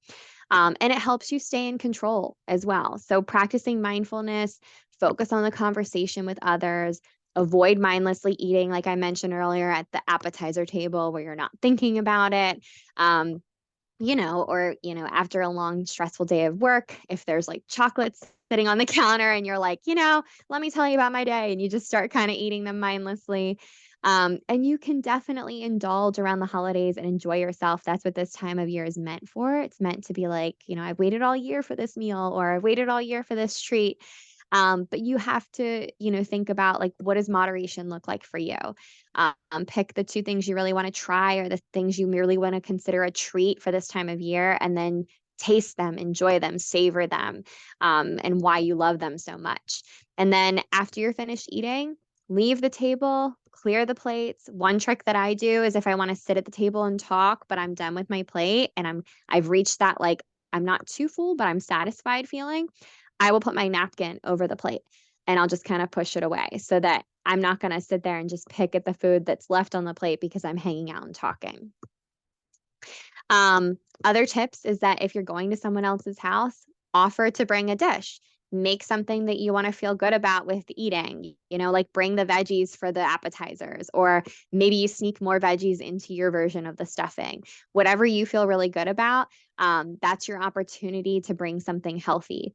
Speaker 7: And it helps you stay in control as well. So practicing mindfulness, focus on the conversation with others, avoid mindlessly eating, like I mentioned earlier, at the appetizer table where you're not thinking about it. Or, after a long, stressful day of work, if there's like chocolates sitting on the counter and you're like, let me tell you about my day, and you just start kind of eating them mindlessly. And you can definitely indulge around the holidays and enjoy yourself. That's what this time of year is meant for. It's meant to be like, I've waited all year for this meal, or I've waited all year for this treat. But you have to, think about like, what does moderation look like for you? Pick the two things you really want to try, or the things you merely want to consider a treat for this time of year, and then taste them, enjoy them, savor them, and why you love them so much. And then after you're finished eating, leave the table, clear the plates. One trick that I do is if I want to sit at the table and talk, but I'm done with my plate and I've reached that, like, I'm not too full, but I'm satisfied feeling, I will put my napkin over the plate and I'll just kind of push it away so that I'm not going to sit there and just pick at the food that's left on the plate because I'm hanging out and talking. Other tips is that if you're going to someone else's house, offer to bring a dish. Make something that you want to feel good about with eating, like bring the veggies for the appetizers, or maybe you sneak more veggies into your version of the stuffing. Whatever you feel really good about, that's your opportunity to bring something healthy.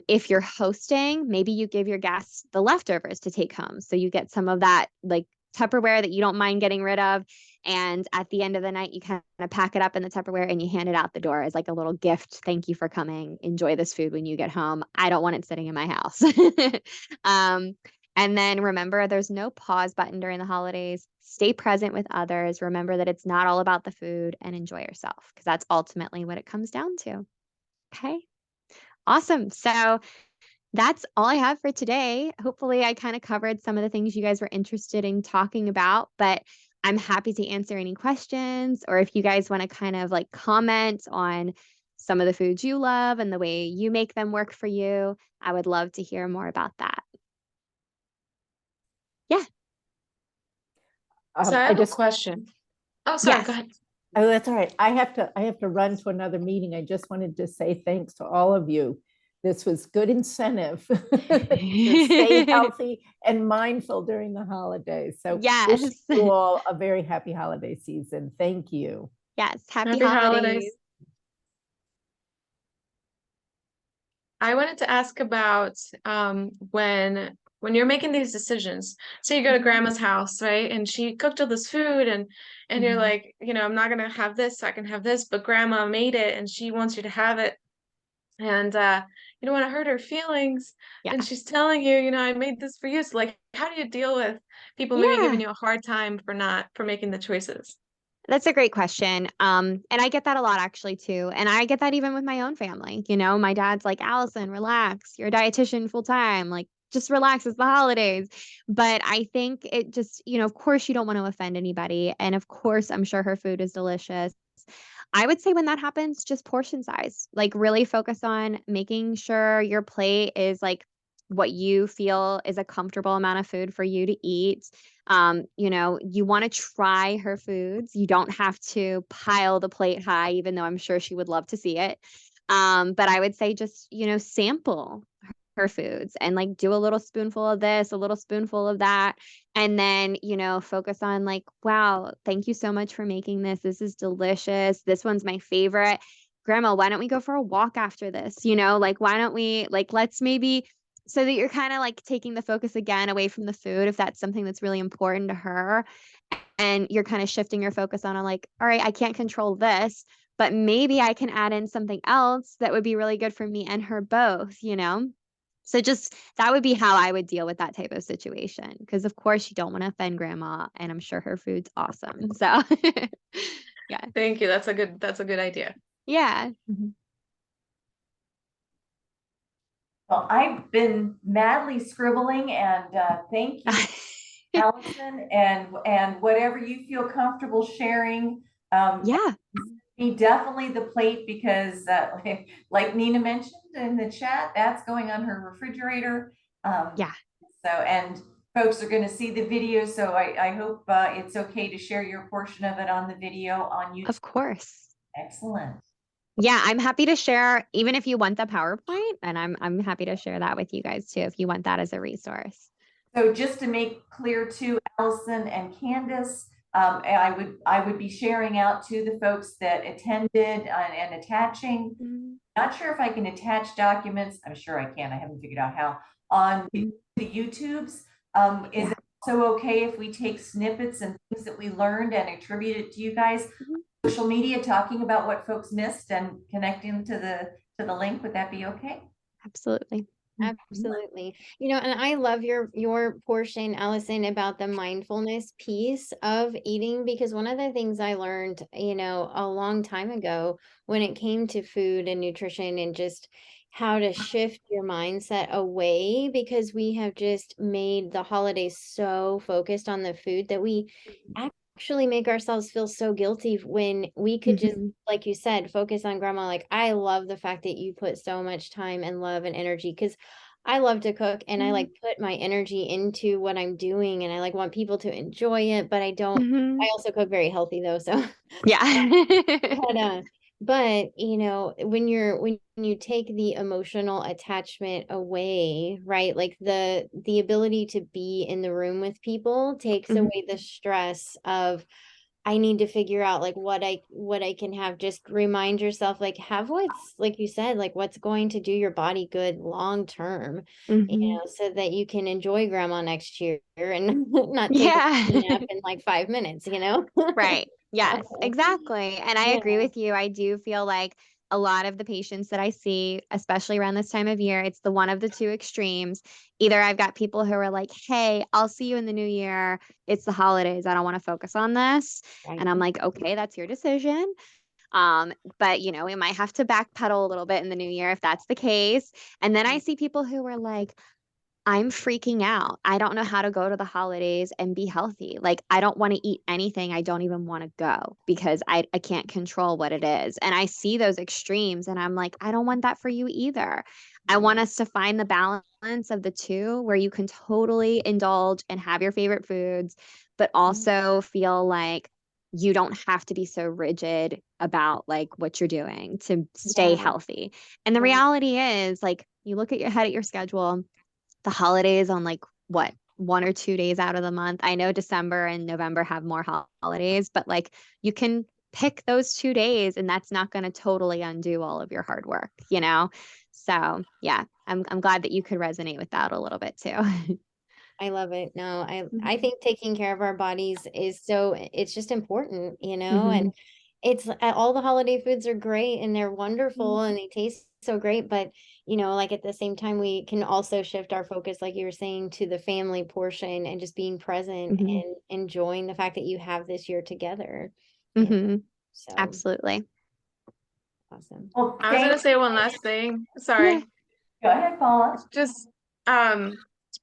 Speaker 7: If you're hosting, maybe you give your guests the leftovers to take home. So you get some of that like Tupperware that you don't mind getting rid of. And at the end of the night, you kind of pack it up in the Tupperware and you hand it out the door as like a little gift. Thank you for coming. Enjoy this food when you get home. I don't want it sitting in my house. And then remember, there's no pause button during the holidays. Stay present with others. Remember that it's not all about the food, and enjoy yourself, because that's ultimately what it comes down to. Okay. Awesome. So that's all I have for today. Hopefully, I kind of covered some of the things you guys were interested in talking about, but I'm happy to answer any questions, or if you guys want to kind of like comment on some of the foods you love and the way you make them work for you, I would love to hear more about that. Yeah.
Speaker 6: So I
Speaker 4: I
Speaker 6: have a
Speaker 4: just,
Speaker 6: question. Oh, sorry,
Speaker 7: Yes.
Speaker 6: go ahead.
Speaker 4: oh, that's all right. I have to run to another meeting. I just wanted to say thanks to all of you. This was good incentive to stay healthy and mindful during the holidays. So wish
Speaker 7: Yes.
Speaker 4: you all a very happy holiday season. Thank you.
Speaker 7: Yes. Happy
Speaker 6: Happy
Speaker 7: holidays.
Speaker 6: holidays. I wanted to ask about when you're making these decisions. So you go to grandma's house, right? And she cooked all this food, and you're like, I'm not gonna have this, so I can have this, but grandma made it and she wants you to have it. And you don't want to hurt her feelings.
Speaker 7: Yeah.
Speaker 6: And she's telling you, I made this for you. So like, how do you deal with people maybe
Speaker 7: Yeah.
Speaker 6: giving you a hard time for making the choices?
Speaker 7: That's a great question. And I get that a lot actually too. And I get that even with my own family. My dad's like, Allison, relax. You're a dietitian full time. Like, just relax. It's the holidays. But I think it just, of course you don't want to offend anybody. And of course, I'm sure her food is delicious. I would say when that happens, just portion size. Like, really focus on making sure your plate is like what you feel is a comfortable amount of food for you to eat. You want to try her foods. You don't have to pile the plate high, even though I'm sure she would love to see it. But I would say just, sample her foods and like do a little spoonful of this, a little spoonful of that. And then, focus on like, wow, thank you so much for making this. This is delicious. This one's my favorite. Grandma, why don't we go for a walk after this? Like, why don't we, like, let's maybe, so that you're kind of like taking the focus again away from the food, if that's something that's really important to her. And you're kind of shifting your focus on like, all right, I can't control this, but maybe I can add in something else that would be really good for me and her both. So just that would be how I would deal with that type of situation. Because of course you don't want to offend grandma, and I'm sure her food's awesome. So yeah.
Speaker 6: Thank you. That's a good idea.
Speaker 7: Yeah.
Speaker 1: Well, I've been madly scribbling, and thank you, Allison, and whatever you feel comfortable sharing.
Speaker 7: Yeah.
Speaker 1: Be definitely the plate, because like Nina mentioned in the chat, that's going on her refrigerator.
Speaker 7: Yeah.
Speaker 1: So, and folks are going to see the video, so I hope it's okay to share your portion of it on the video on YouTube.
Speaker 7: Of course.
Speaker 1: Excellent.
Speaker 7: Yeah, I'm happy to share, even if you want the PowerPoint, and I'm happy to share that with you guys too, if you want that as a resource.
Speaker 1: So just to make clear to Allison and Candace, I would be sharing out to the folks that attended and attaching. Not sure if I can attach documents. I'm sure I can. I haven't figured out how on the YouTubes. Is it also okay if we take snippets and things that we learned and attribute it to you guys? Social media talking about what folks missed and connecting to the link. Would that be okay?
Speaker 7: Absolutely.
Speaker 5: Absolutely. You know, and I love your portion, Allison, about the mindfulness piece of eating, because one of the things I learned, you know, a long time ago when it came to food and nutrition and just how to shift your mindset away, because we have just made the holidays so focused on the food that we actually make ourselves feel so guilty when we could just, like you said, focus on grandma. Like, I love the fact that you put so much time and love and energy, because I love to cook and I like put my energy into what I'm doing, and I like want people to enjoy it, but I don't, I also cook very healthy though. So
Speaker 7: Yeah.
Speaker 5: but you know, when you take the emotional attachment away, right? Like the ability to be in the room with people takes away the stress of, I need to figure out like what I can have. Just remind yourself, like, have what's, like you said, like what's going to do your body good long term, you know, so that you can enjoy grandma next year and not take
Speaker 7: Yeah.
Speaker 5: a nap in like 5 minutes, you know?
Speaker 7: Right. Yes, exactly. And I agree
Speaker 5: Yeah.
Speaker 7: with you. I do feel like a lot of the patients that I see, especially around this time of year, it's the one of the two extremes. Either I've got people who are like, hey, I'll see you in the new year. It's the holidays. I don't want to focus on this.
Speaker 5: Right.
Speaker 7: And I'm like, okay, that's your decision. But you know, we might have to backpedal a little bit in the new year if that's the case. And then I see people who are like, I'm freaking out. I don't know how to go to the holidays and be healthy. Like, I don't want to eat anything. I don't even want to go because I can't control what it is. And I see those extremes and I'm like, I don't want that for you either. I want us to find the balance of the two where you can totally indulge and have your favorite foods, but also feel like you don't have to be so rigid about like what you're doing to stay healthy. And the reality is, like, you look at your head at your schedule, the holidays on like what, 1 or 2 days out of the month. I know December and November have more holidays, but like you can pick those 2 days and that's not going to totally undo all of your hard work, you know? So yeah, I'm glad that you could resonate with that a little bit too.
Speaker 5: I love it. No, I think taking care of our bodies is so, it's just important, you know, and it's all the holiday foods are great and they're wonderful and they taste so great, but you know, like at the same time, we can also shift our focus, like you were saying, to the family portion and just being present and enjoying the fact that you have this year together. You know? So
Speaker 7: Absolutely.
Speaker 5: awesome.
Speaker 1: Well,
Speaker 6: I was gonna say one last thing. Sorry.
Speaker 7: Yeah.
Speaker 1: Go ahead, Paula.
Speaker 6: Just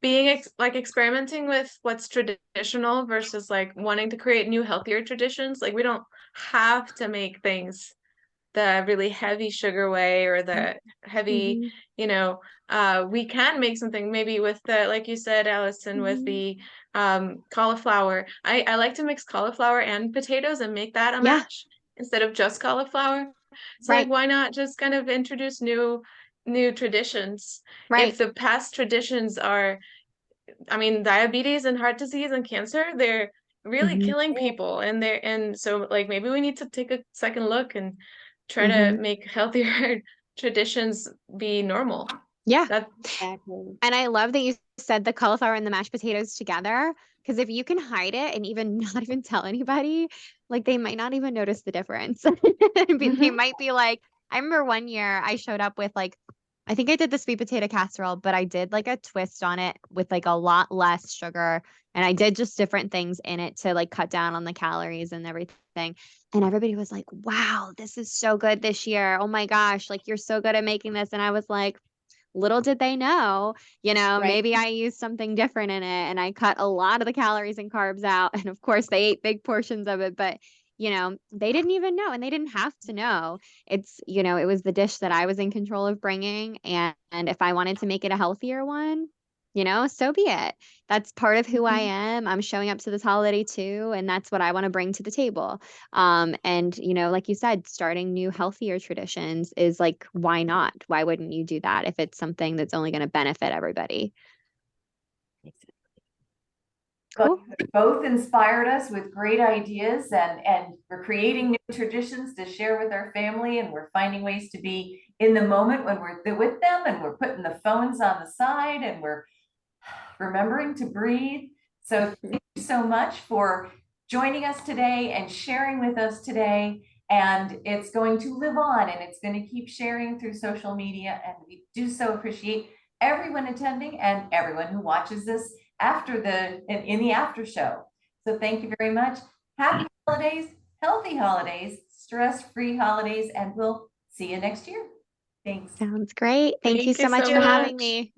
Speaker 6: being like experimenting with what's traditional versus like wanting to create new healthier traditions. Like we don't have to make things the really heavy sugar way or the heavy, you know, we can make something maybe with the, like you said, Allison, with the cauliflower. I like to mix cauliflower and potatoes and make that a mash instead of just cauliflower. So like, why not just kind of introduce new traditions? If the past traditions are, I mean, diabetes and heart disease and cancer, they're really killing people, and so like maybe we need to take a second look and try to make healthier traditions be normal.
Speaker 7: Yeah.
Speaker 5: Exactly.
Speaker 7: And I love that you said the cauliflower and the mashed potatoes together, because if you can hide it and even not even tell anybody, like they might not even notice the difference. They might be like, I remember one year I showed up with like, I think I did the sweet potato casserole, but I did like a twist on it with like a lot less sugar. And I did just different things in it to like cut down on the calories and everything. And everybody was like, wow, this is so good this year. Oh my gosh, like you're so good at making this. And I was like, little did they know, you know, maybe I used something different in it and I cut a lot of the calories and carbs out. And of course, they ate big portions of it, but you know, they didn't even know and they didn't have to know. It's, you know, it was the dish that I was in control of bringing. And if I wanted to make it a healthier one, so be it. That's part of who I
Speaker 5: Mhm.
Speaker 7: am. I'm showing up to this holiday too, and that's what I want to bring to the table. And like you said, starting new healthier traditions is like, why not? Why wouldn't you do that if it's something that's only going to benefit everybody? Cool.
Speaker 1: Both inspired us with great ideas, and we're creating new traditions to share with our family, and we're finding ways to be in the moment when we're with them, and we're putting the phones on the side, and we're remembering to breathe. So thank you so much for joining us today and sharing with us today. And it's going to live on, and it's going to keep sharing through social media. And we do so appreciate everyone attending and everyone who watches this after in the after show. So thank you very much. Happy holidays, healthy holidays, stress-free holidays, and we'll see you next year. Thanks.
Speaker 7: Sounds great. Thank you
Speaker 6: Thank
Speaker 7: so
Speaker 6: you
Speaker 7: much
Speaker 6: so
Speaker 7: for having
Speaker 6: much.
Speaker 7: me.